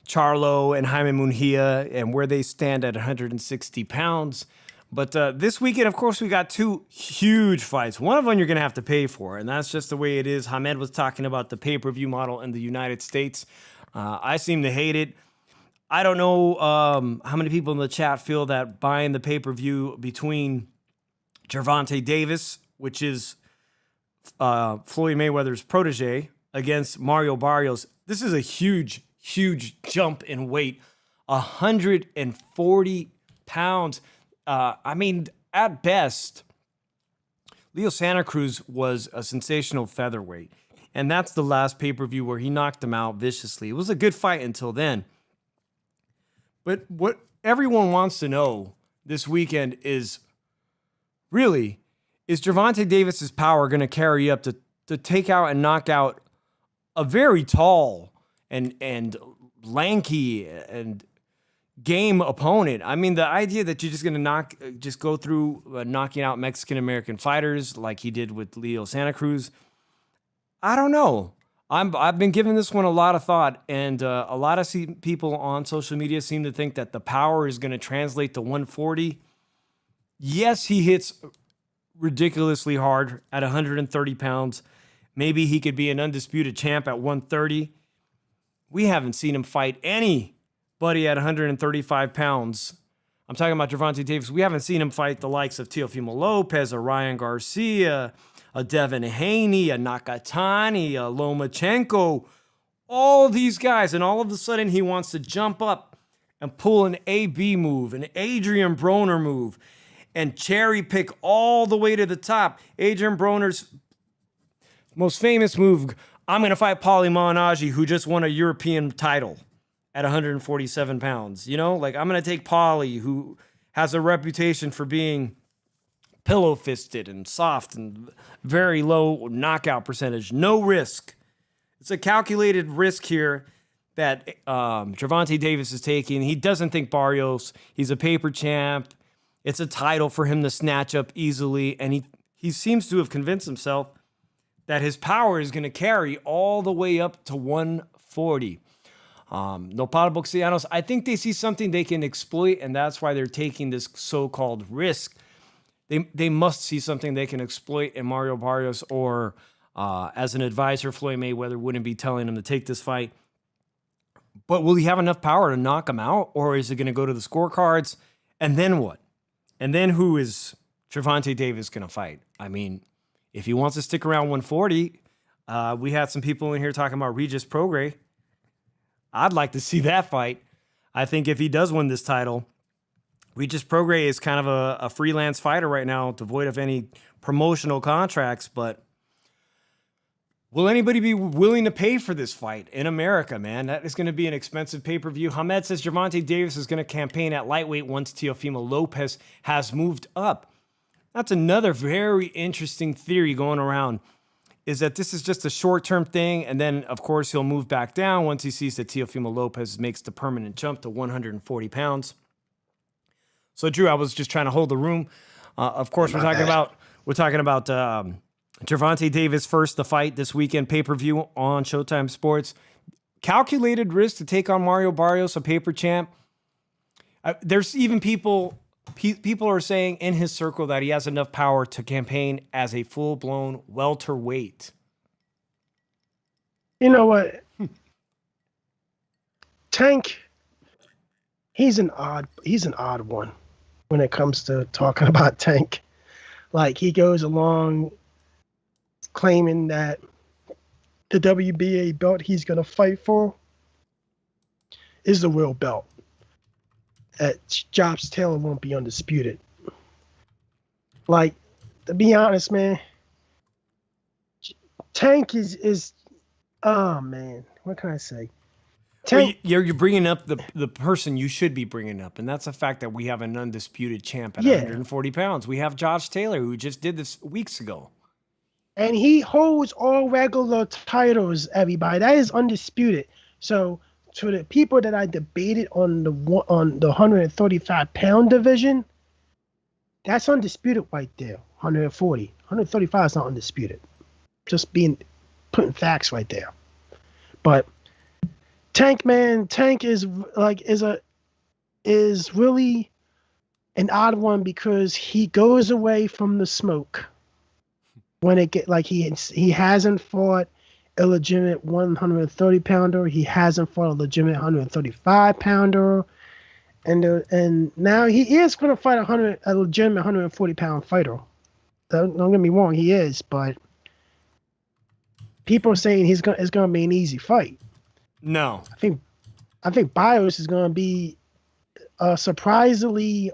Charlo and Jaime Munguia and where they stand at 160 pounds. But this weekend, of course, we got two huge fights. One of them you're going to have to pay for, and that's just the way it is. Hamed was talking about the pay-per-view model in the United States. I seem to hate it. I don't know how many people in the chat feel that buying the pay-per-view between Gervonta Davis, which is Floyd Mayweather's protege, against Mario Barrios. This is a huge jump in weight. 140 pounds. I mean, at best, Leo Santa Cruz was a sensational featherweight. And that's the last pay-per-view where he knocked him out viciously. It was a good fight until then. But what everyone wants to know this weekend is, really, is Gervonta Davis's power going to carry up to take out and knock out a very tall and lanky and game opponent? I mean, the idea that you're just going to just go through knocking out Mexican-American fighters like he did with Leo Santa Cruz, I don't know. I've been giving this one a lot of thought, and a lot of people on social media seem to think that the power is going to translate to 140. Yes, he hits ridiculously hard at 130 pounds. Maybe he could be an undisputed champ at 130. We haven't seen him fight anybody at 135 pounds. I'm talking about Gervonta Davis. We haven't seen him fight the likes of Teofimo Lopez, a Ryan Garcia, a Devin Haney, a Nakatani, a Lomachenko, all these guys. And all of a sudden he wants to jump up and pull an AB move, an Adrian Broner move, and cherry pick all the way to the top. Adrian Broner's most famous move, I'm going to fight Paulie Malignaggi, who just won a European title at 147 pounds. You know, like, I'm going to take Paulie, who has a reputation for being pillow-fisted and soft and very low knockout percentage. No risk. It's a calculated risk here that Gervonta Davis is taking. He doesn't think Barrios. He's a paper champ. It's a title for him to snatch up easily, and he seems to have convinced himself that his power is going to carry all the way up to 140. Nopal Boxianos, I think they see something they can exploit, and that's why they're taking this so-called risk. They must see something they can exploit in Mario Barrios, or as an advisor, Floyd Mayweather wouldn't be telling him to take this fight. But will he have enough power to knock him out, or is it going to go to the scorecards? And then what? And then who is Gervonta Davis going to fight? I mean, if he wants to stick around 140, we had some people in here talking about Regis Prograis. I'd like to see that fight. I think if he does win this title, Regis Prograis is kind of a freelance fighter right now, devoid of any promotional contracts, but will anybody be willing to pay for this fight in America, man? That is going to be an expensive pay-per-view. Hamed says Gervonta Davis is going to campaign at lightweight once Teofimo Lopez has moved up. That's another very interesting theory going around, is that this is just a short-term thing, and then, of course, he'll move back down once he sees that Teofimo Lopez makes the permanent jump to 140 pounds. So, Drew, I was just trying to hold the room. Of course, we're talking about Gervonta Davis first, the fight this weekend, pay-per-view on Showtime Sports. Calculated risk to take on Mario Barrios, a paper champ. There's even people are saying in his circle that he has enough power to campaign as a full-blown welterweight. You know what? Tank, he's an odd one when it comes to talking about Tank. Like, he goes along claiming that the WBA belt he's going to fight for is the real belt. Jobs Taylor won't be undisputed. Like, to be honest, man, Tank is oh, man, what can I say? Tank, You're bringing up the person you should be bringing up, and that's the fact that we have an undisputed champ at 140 pounds. We have Josh Taylor, who just did this weeks ago. and he holds all regular titles, everybody. That is undisputed. So to the people that I debated on the 135-pound division, that's undisputed right there. 140. 135 is not undisputed. Just putting facts right there. But Tank is really an odd one because he goes away from the smoke when it get like he hasn't fought a legitimate 130-pounder. He hasn't fought a legitimate 135-pounder, and now he is going to fight a legitimate 140-pound fighter. Don't get me wrong, he is, but people are saying it's going to be an easy fight. No, I think Bios is going to be a surprisingly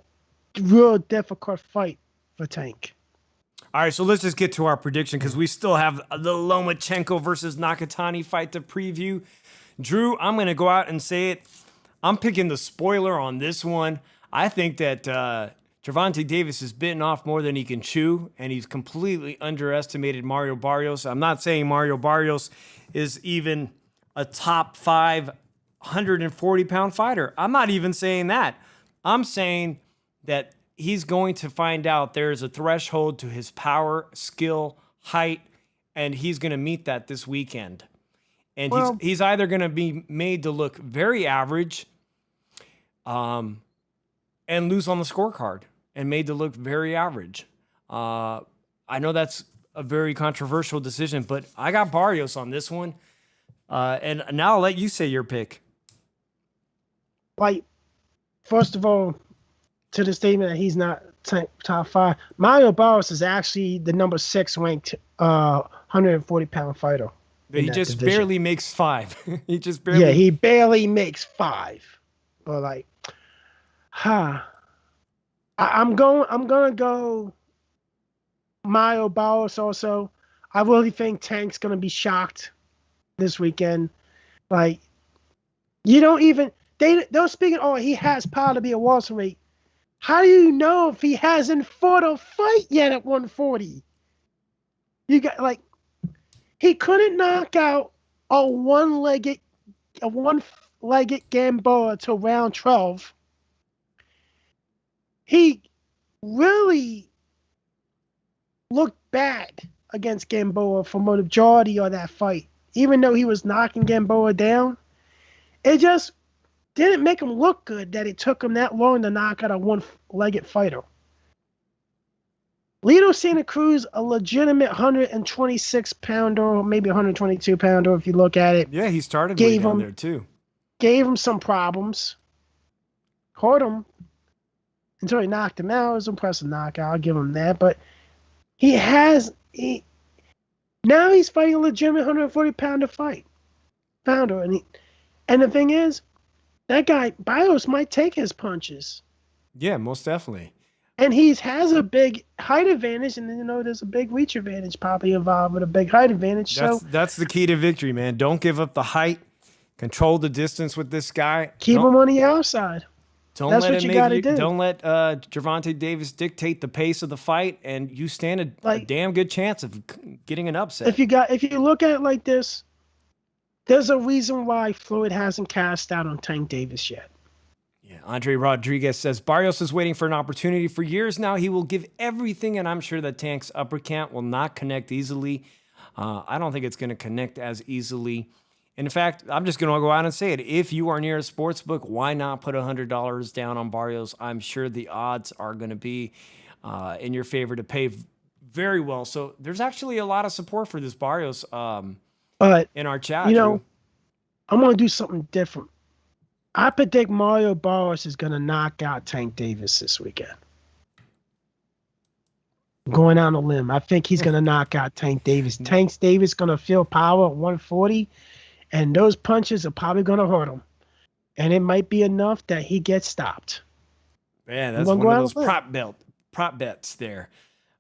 real difficult fight for Tank. All right, so let's just get to our prediction because we still have the Lomachenko versus Nakatani fight to preview. Drew, I'm going to go out and say it. I'm picking the spoiler on this one. I think that Gervonta Davis is bitten off more than he can chew, and he's completely underestimated Mario Barrios. I'm not saying Mario Barrios is even a top 5 140-pound fighter. I'm not even saying that. I'm saying that he's going to find out there's a threshold to his power, skill, height, and he's going to meet that this weekend. And he's either going to be made to look very average and lose on the scorecard and made to look very average. I know that's a very controversial decision, but I got Barrios on this one. And now I'll let you say your pick. Like, first of all, to the statement that he's not top 5, Mario Barrios is actually the number 6 ranked 140-pound fighter. He just barely makes 5. He just barely. Yeah, he barely makes 5. But like, I'm gonna go Mario Barrios also. I really think Tank's gonna be shocked this weekend. Like, you don't even they're speaking. Oh, he has power to be a welterweight. How do you know if he hasn't fought a fight yet at 140? You got like, he couldn't knock out a one-legged Gamboa till round 12. He really looked bad against Gamboa for the majority of that fight. Even though he was knocking Gamboa down, it just didn't make him look good that it took him that long to knock out a one-legged fighter. Lito Santa Cruz, a legitimate 126-pounder, maybe 122-pounder if you look at it. Yeah, he started way down there too. Gave him some problems. Hurt him until he knocked him out. It was an impressive knockout. I'll give him that. But now he's fighting a legitimate 140-pounder. And the thing is, that guy, Bios, might take his punches. Yeah, most definitely. And he has a big height advantage, and there's a big reach advantage probably involved with a big height advantage. That's the key to victory, man. Don't give up the height. Control the distance with this guy. Keep him on the outside. That's what you got to do. Don't let Gervonta Davis dictate the pace of the fight, and you stand a damn good chance of getting an upset. If you look at it like this, there's a reason why Floyd hasn't cast out on Tank Davis yet. Yeah, Andre Rodriguez says, Barrios is waiting for an opportunity for years now. He will give everything, and I'm sure that Tank's uppercut will not connect easily. I don't think it's going to connect as easily. In fact, I'm just going to go out and say it. If you are near a sports book, why not put $100 down on Barrios? I'm sure the odds are going to be in your favor to pay very well. So there's actually a lot of support for this Barrios in our chat. I'm going to do something different. I predict Mario Barrios is going to knock out Tank Davis this weekend. Going on a limb. I think he's going to knock out Tank Davis. Tank Davis going to feel power at 140, and those punches are probably going to hurt him. And it might be enough that he gets stopped. Yeah, that's one of those prop bets there.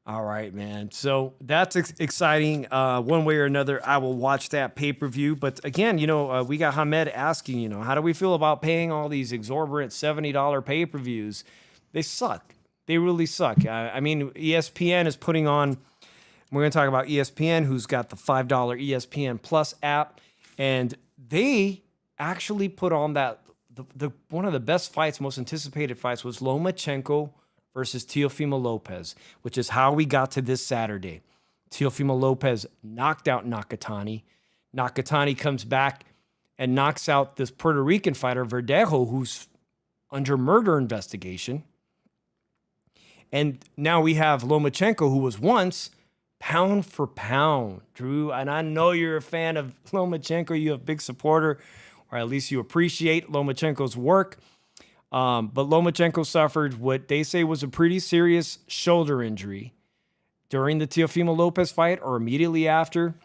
All right, man. So that's exciting. One way or another, I will watch that pay-per-view. But again, we got Hamed asking, how do we feel about paying all these exorbitant $70 pay-per-views? They suck. They really suck. I mean, ESPN is putting on, we're going to talk about ESPN, who's got the $5 ESPN Plus app. And they actually put on that, the one of the best fights, most anticipated fights was Lomachenko versus Teofimo Lopez, which is how we got to this Saturday. Teofimo Lopez knocked out Nakatani. Nakatani comes back and knocks out this Puerto Rican fighter, Verdejo, who's under murder investigation. And now we have Lomachenko, who was once pound for pound, Drew. And I know you're a fan of Lomachenko. You're a big supporter, or at least you appreciate Lomachenko's work. But Lomachenko suffered what they say was a pretty serious shoulder injury during the Teofimo Lopez fight or immediately after.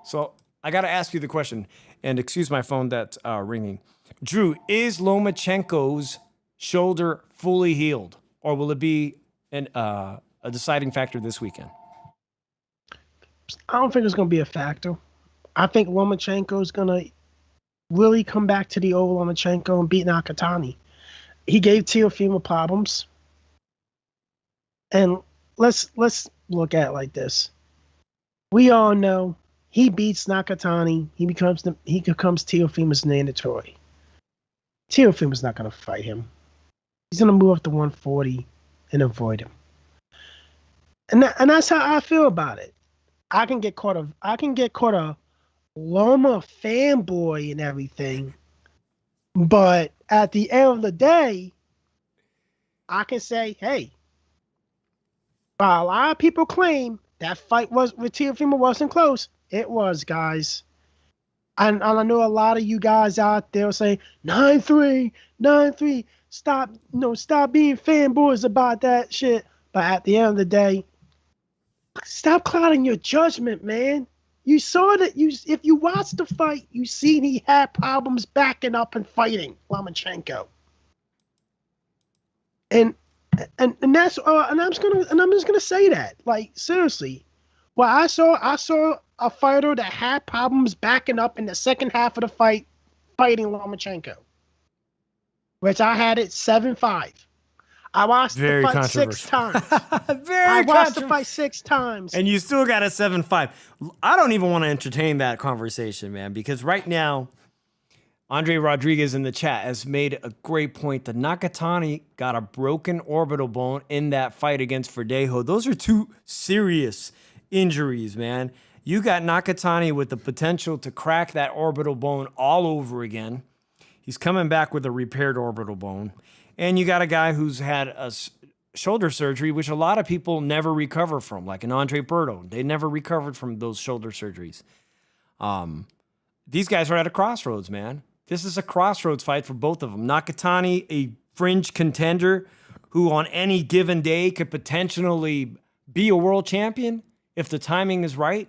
So I got to ask you the question, and excuse my phone that's ringing. Drew, is Lomachenko's shoulder fully healed, or will it be a deciding factor this weekend? I don't think it's going to be a factor. I think Lomachenko is going to really come back to the old Lomachenko and beat Nakatani. He gave Teofimo problems. And let's look at it like this. We all know he beats Nakatani. He becomes Teofimo's mandatory. Teofimo's not going to fight him. He's going to move up to 140 and avoid him. And that's how I feel about it. I can get caught a Loma fanboy and everything, but at the end of the day, I can say, hey, while a lot of people claim that fight with Teofimo wasn't close, it was, guys. And I know a lot of you guys out there say 9-3, 9-3. Stop being fanboys about that shit. But at the end of the day, stop clouding your judgment, man. You saw that. If you watched the fight, you seen he had problems backing up and fighting Lomachenko. And that's and I'm just gonna say that, like, seriously. Well, I saw a fighter that had problems backing up in the second half of the fight, fighting Lomachenko, which I had it 7-5. I watched the fight 6 times. I watched the fight 6 times. And you still got a 7-5. I don't even want to entertain that conversation, man, because right now, Andre Rodriguez in the chat has made a great point that Nakatani got a broken orbital bone in that fight against Verdejo. Those are 2 serious injuries, man. You got Nakatani with the potential to crack that orbital bone all over again. He's coming back with a repaired orbital bone. And you got a guy who's had a shoulder surgery, which a lot of people never recover from, like an Andre Berto. They never recovered from those shoulder surgeries. These guys are at a crossroads, man. This is a crossroads fight for both of them. Nakatani, a fringe contender who on any given day could potentially be a world champion if the timing is right.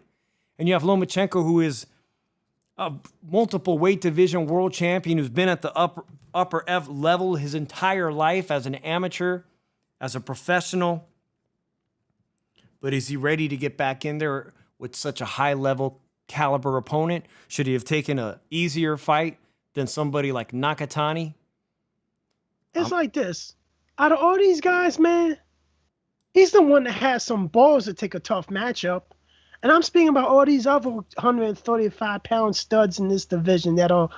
And you have Lomachenko, who is a multiple weight division world champion who's been at the upper F level his entire life as an amateur, as a professional. But is he ready to get back in there with such a high level caliber opponent? Should he have taken an easier fight than somebody like Nakatani? It's like this. Out of all these guys, man, he's the one that has some balls to take a tough matchup. And I'm speaking about all these other 135-pound studs in this division that are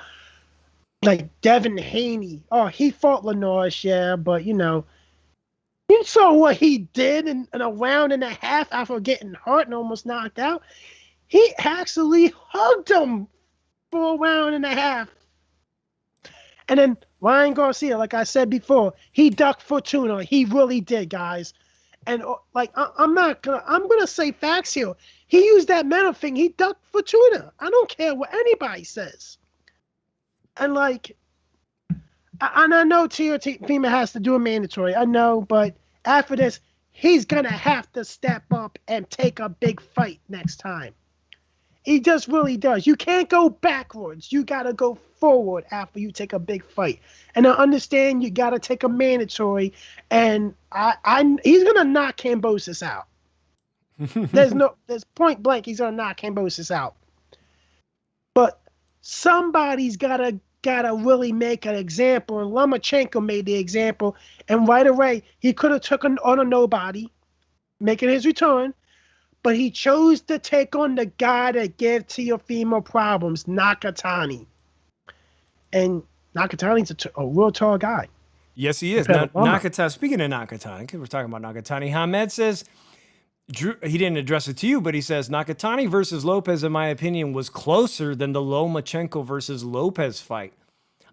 like Devin Haney. Oh, he fought Linares, yeah, but you saw what he did in a round and a half after getting hurt and almost knocked out. He actually hugged him for a round and a half. And then Ryan Garcia, like I said before, he ducked Fortuna. He really did, guys. And I'm gonna say facts here. He used that metal thing. He ducked Fortuna. I don't care what anybody says. And I know Teofimo has to do a mandatory. I know, but after this, he's gonna have to step up and take a big fight next time. He just really does. You can't go backwards. You got to go forward after you take a big fight. And I understand you got to take a mandatory. And he's going to knock Kambosos out. There's point blank. He's going to knock Kambosos out. But somebody's got to really make an example. And Lomachenko made the example. And right away, he could have taken on a nobody, making his return. But he chose to take on the guy that gave Teofimo problems, Nakatani. And Nakatani's a real tall guy. Yes, he is. Now, Nakatani, speaking of Nakatani, because we're talking about Nakatani, Hamed says, Drew, he didn't address it to you, but he says, Nakatani versus Lopez, in my opinion, was closer than the Lomachenko versus Lopez fight.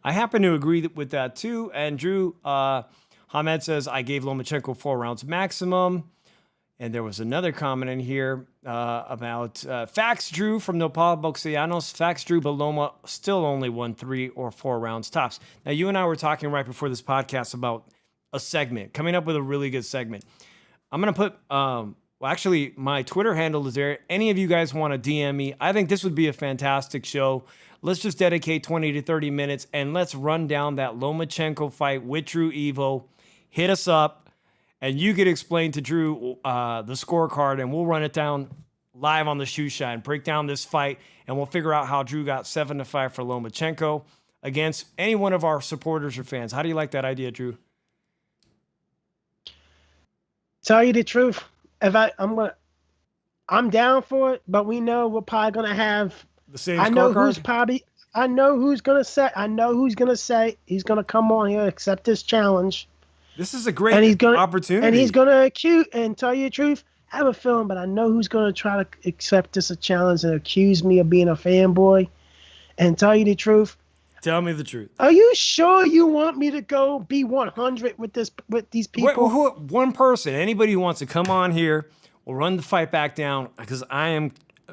I happen to agree with that too. And Drew, Hamed says, I gave Lomachenko 4 rounds maximum. And there was another comment in here about facts, Drew, from Nopal Boxianos. Facts, Drew, but Loma still only won 3 or 4 rounds tops. Now, you and I were talking right before this podcast about a segment, coming up with a really good segment. I'm going to put, well, actually, my Twitter handle is there. Any of you guys want to DM me? I think this would be a fantastic show. Let's just dedicate 20 to 30 minutes, and let's run down that Lomachenko fight with Drew EVo. Hit us up. And you could explain to Drew the scorecard, and we'll run it down live on the Shoeshine, break down this fight, and we'll figure out how Drew got 7-5 for Lomachenko against any one of our supporters or fans. How do you like that idea, Drew? Tell you the truth, I'm down for it, but we know we're probably gonna have the same scorecard. I know who's gonna say he's gonna come on here, accept this challenge. This is a great opportunity. And he's going to accuse, and tell you the truth, I have a feeling, but I know who's going to try to accept this a challenge and accuse me of being a fanboy. And tell you the truth. Tell me the truth. Are you sure you want me to go be 100 with these people? One person, anybody who wants to come on here, we'll run the fight back down, because I am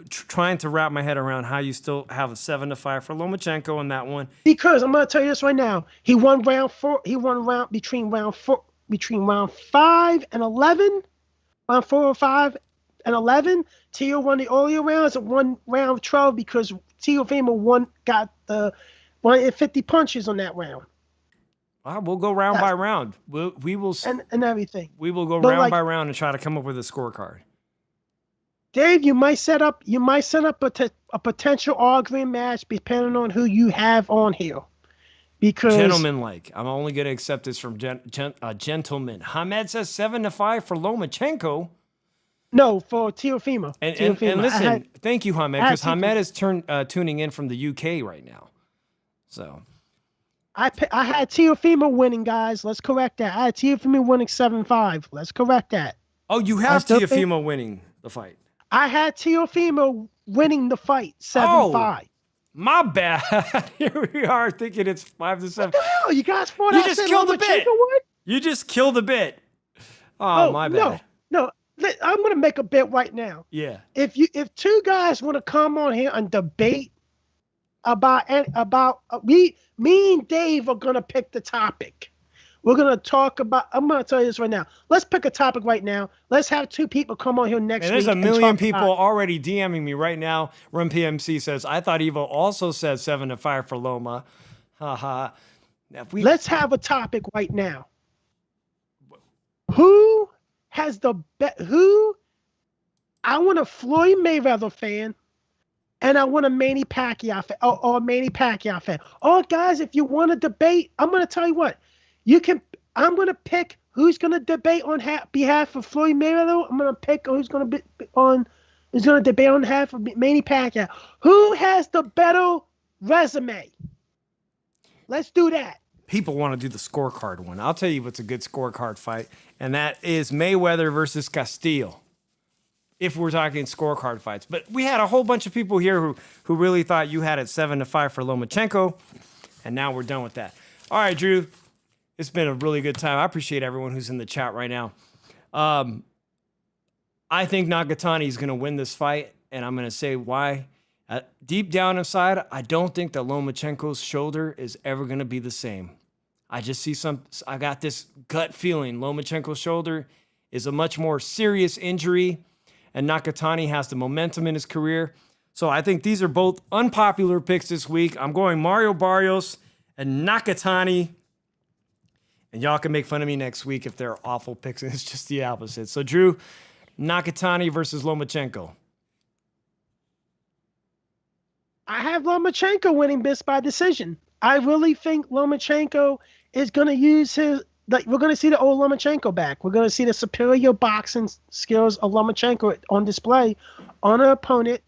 trying to wrap my head around how you still have a 7-5 for Lomachenko in that one. Because I'm going to tell you this right now. He won round 4. He won between round 5 and 11. Round 4 or 5 and 11. Teo won the earlier rounds and won round 12 because Teofimo got the 150 punches on that round. We'll go round by round. We will and everything. We will go round by round and try to come up with a scorecard. Dave, you might set up a potential arguing match depending on who you have on here. Because gentleman-like. I'm only going to accept this from gentlemen. Hamed says 7-5 for Lomachenko. No, for Teofimo. And listen, thank you, Hamed, because Hamed is tuning in from the UK right now. So I had Teofimo winning, guys. Let's correct that. I had Teofimo winning 7-5. Let's correct that. Oh, you have Teofimo winning the fight. I had Teofimo winning the fight 7-5. Oh, my bad. Here we are thinking it's 5-7. What the hell? You guys thought you just killed the bit. You just killed the bit. Oh, my bad. No. I'm gonna make a bet right now. Yeah. If two guys want to come on here and debate about me and Dave are gonna pick the topic. We're going to talk about, I'm going to tell you this right now. Let's pick a topic right now. Let's have 2 people come on here next week. And there's a million people already DMing me right now. Run PMC says, I thought EVo also said 7-5 for Loma. Haha. Let's have a topic right now. Who has the bet? I want a Floyd Mayweather fan. And I want a Manny Pacquiao fan. Or a Manny Pacquiao fan. Oh, guys, if you want to debate, I'm going to tell you what. I'm going to pick who's going to debate on behalf of Floyd Mayweather. I'm going to pick who's going to debate on behalf of Manny Pacquiao. Who has the better resume? Let's do that. People want to do the scorecard one. I'll tell you what's a good scorecard fight, and that is Mayweather versus Castillo. If we're talking scorecard fights. But we had a whole bunch of people here who really thought you had it 7-5 for Lomachenko, and now we're done with that. All right, Drew. It's been a really good time. I appreciate everyone who's in the chat right now. I think Nakatani is going to win this fight, and I'm going to say why. Deep down inside, I don't think that Lomachenko's shoulder is ever going to be the same. I just see I got this gut feeling Lomachenko's shoulder is a much more serious injury, and Nakatani has the momentum in his career. So I think these are both unpopular picks this week. I'm going Mario Barrios and Nakatani. And y'all can make fun of me next week if they're awful picks, and it's just the opposite. So, Drew, Nakatani versus Lomachenko. I have Lomachenko winning this by decision. I really think Lomachenko is going to use his. Like, we're going to see the old Lomachenko back. We're going to see the superior boxing skills of Lomachenko on display on an opponent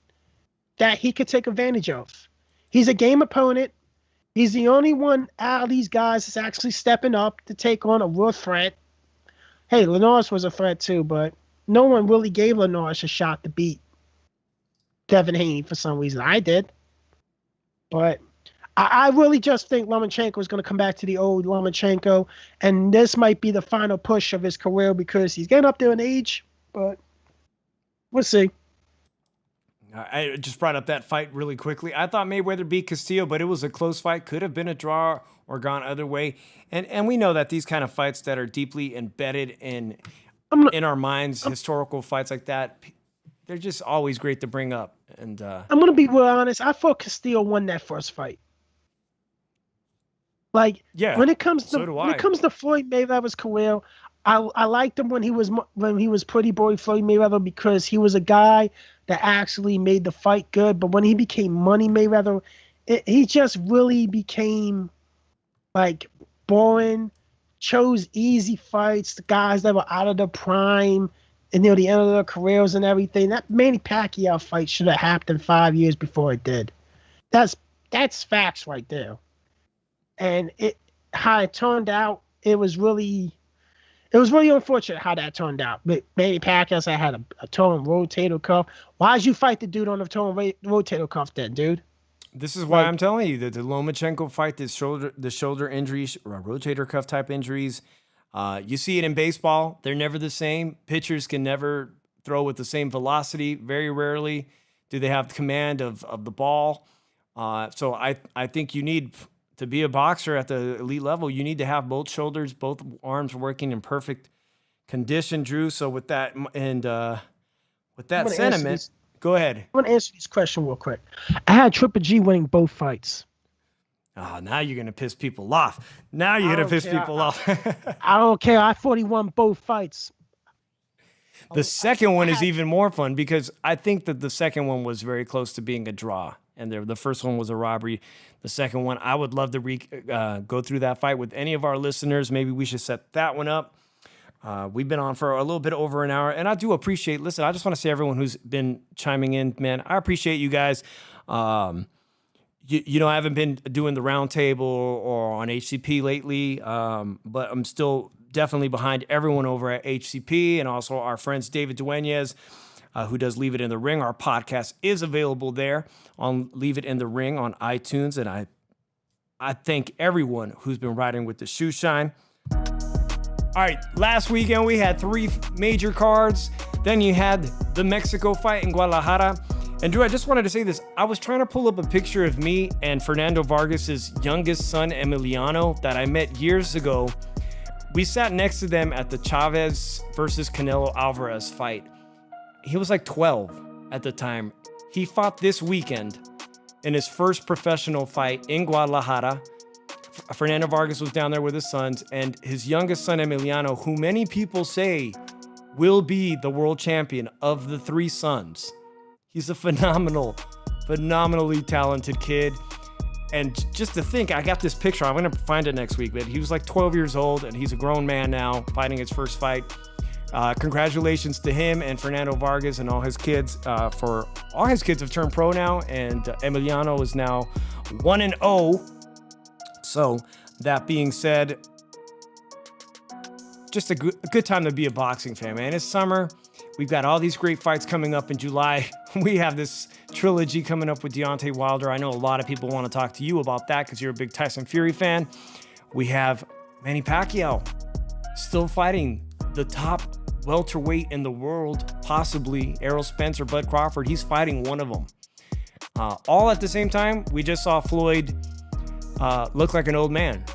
that he could take advantage of. He's a game opponent. He's the only one out of these guys that's actually stepping up to take on a real threat. Hey, Linares was a threat too, but no one really gave Linares a shot to beat Devin Haney for some reason. I did. But I really just think Lomachenko is going to come back to the old Lomachenko, and this might be the final push of his career because he's getting up there in age, but we'll see. I just brought up that fight really quickly. I thought Mayweather beat Castillo, but it was a close fight. Could have been a draw or gone other way. And we know that these kind of fights that are deeply embedded in our minds, historical fights like that, they're just always great to bring up. And I'm going to be real honest. I thought Castillo won that first fight. Like, yeah, when it comes to Floyd Mayweather's career, I liked him when he was pretty boy Floyd Mayweather because he was a guy that actually made the fight good. But when he became Money Mayweather, he just really became like boring, chose easy fights, the guys that were out of their prime and near the end of their careers and everything. That Manny Pacquiao fight should have happened 5 years before it did. That's facts right there. And how it turned out, it was really unfortunate how that turned out. But Manny Pacquiao had a torn rotator cuff. Why'd you fight the dude on a torn rotator cuff then, dude? This is why I'm telling you that the Lomachenko fight, the shoulder injuries, or rotator cuff type injuries, you see it in baseball. They're never the same. Pitchers can never throw with the same velocity. Very rarely do they have command of the ball. So I think you need, to be a boxer at the elite level, you need to have both shoulders, both arms working in perfect condition, Drew. So with that and with that sentiment, go ahead. I want to answer this question real quick. I had Triple G winning both fights. Oh, now you're going to piss people off. Now you're going to piss people off. I don't care. I thought he won both fights. The second one is even more fun because I think that the second one was very close to being a draw. And the first one was a robbery. The second one, I would love to go through that fight with any of our listeners. Maybe we should set that one up. We've been on for a little bit over an hour. And I do appreciate, listen, I just want to say everyone who's been chiming in, man, I appreciate you guys. You know, I haven't been doing the round table or on HCP lately, but I'm still definitely behind everyone over at HCP and also our friends David Dueñez, who does Leave It in the Ring. Our podcast is available there on Leave It in the Ring on iTunes. And I thank everyone who's been riding with the Shoeshine. All right, last weekend we had 3 major cards. Then you had the Mexico fight in Guadalajara. And Drew, I just wanted to say this. I was trying to pull up a picture of me and Fernando Vargas's youngest son, Emiliano, that I met years ago. We sat next to them at the Chavez versus Canelo Alvarez fight. He was like 12 at the time. He fought this weekend in his first professional fight in Guadalajara. Fernando Vargas was down there with his sons, and his youngest son, Emiliano, who many people say will be the world champion of the 3 sons. He's a phenomenally talented kid. And just to think, I got this picture. I'm going to find it next week, but he was like 12 years old, and he's a grown man now fighting his first fight. Congratulations to him and Fernando Vargas and all his kids. For all his kids have turned pro now, and Emiliano is now 1-0. So that being said, just a good time to be a boxing fan, man. It's summer. We've got all these great fights coming up in July. We have this trilogy coming up with Deontay Wilder. I know a lot of people want to talk to you about that because you're a big Tyson Fury fan. We have Manny Pacquiao still fighting the top welterweight in the world, possibly Errol Spence or Bud Crawford. He's fighting one of them. All at the same time, we just saw Floyd look like an old man.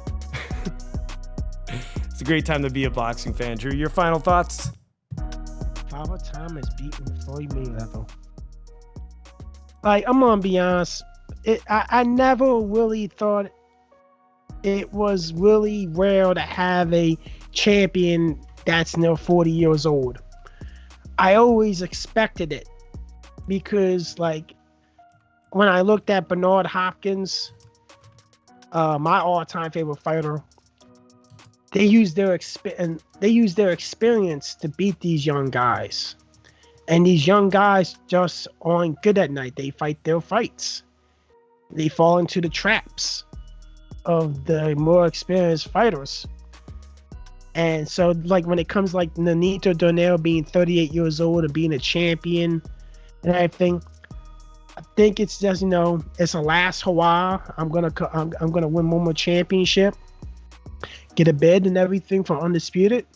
It's a great time to be a boxing fan. Drew, your final thoughts? Father Time has beaten Floyd Mayweather. Like, I'm gonna be honest. I never really thought it was really rare to have a champion that's now 40 years old. I always expected it because, like, when I looked at Bernard Hopkins, my all-time favorite fighter, they use their experience to beat these young guys, and these young guys just aren't good at night. They fight their fights. They fall into the traps of the more experienced fighters. And so, like, when it comes like Nonito Donaire being 38 years old and being a champion and everything, I think it's just, it's a last hurrah. I'm gonna win one more championship, get a bid and everything for Undisputed,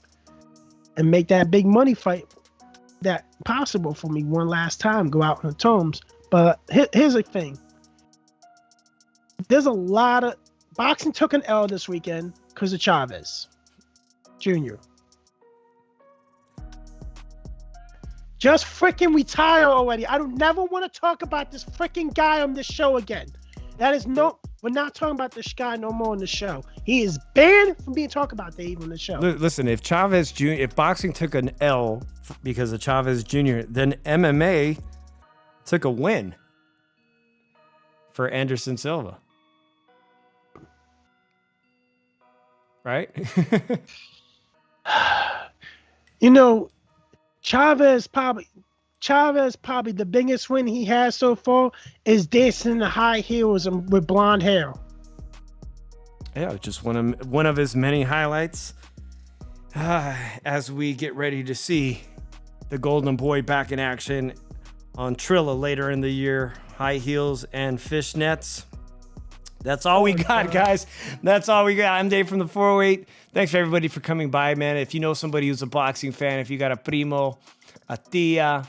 and make that big money fight that possible for me one last time. Go out on the terms. But here's the thing. There's a lot of boxing took an L this weekend because of Chavez Jr. Just freaking retire already. I don't never want to talk about this freaking guy on this show again. We're not talking about this guy no more on the show. He is banned from being talked about Dave on the show. Listen, if boxing took an L because of Chavez Jr., then MMA took a win for Anderson Silva. Right? Chavez probably the biggest win he has so far is dancing in the high heels and with blonde hair. Yeah, just one of his many highlights. As we get ready to see the Golden Boy back in action on Trilla later in the year, high heels and fishnets. That's all we got, guys. That's all we got. I'm Dave from the 408. Thanks for everybody for coming by, man. If you know somebody who's a boxing fan, if you got a primo, a tia,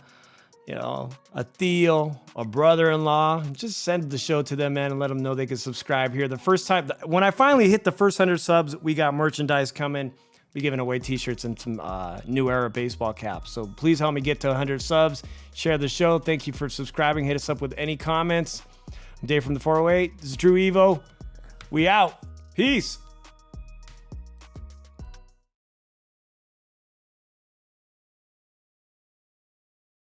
a tío, a brother-in-law, just send the show to them, man, and let them know they can subscribe here. The first time, when I finally hit the first 100 subs, we got merchandise coming. We're giving away t-shirts and some New Era baseball caps. So please help me get to 100 subs. Share the show. Thank you for subscribing. Hit us up with any comments. I'm Dave from the 408. This is Drew EVo. We out. Peace.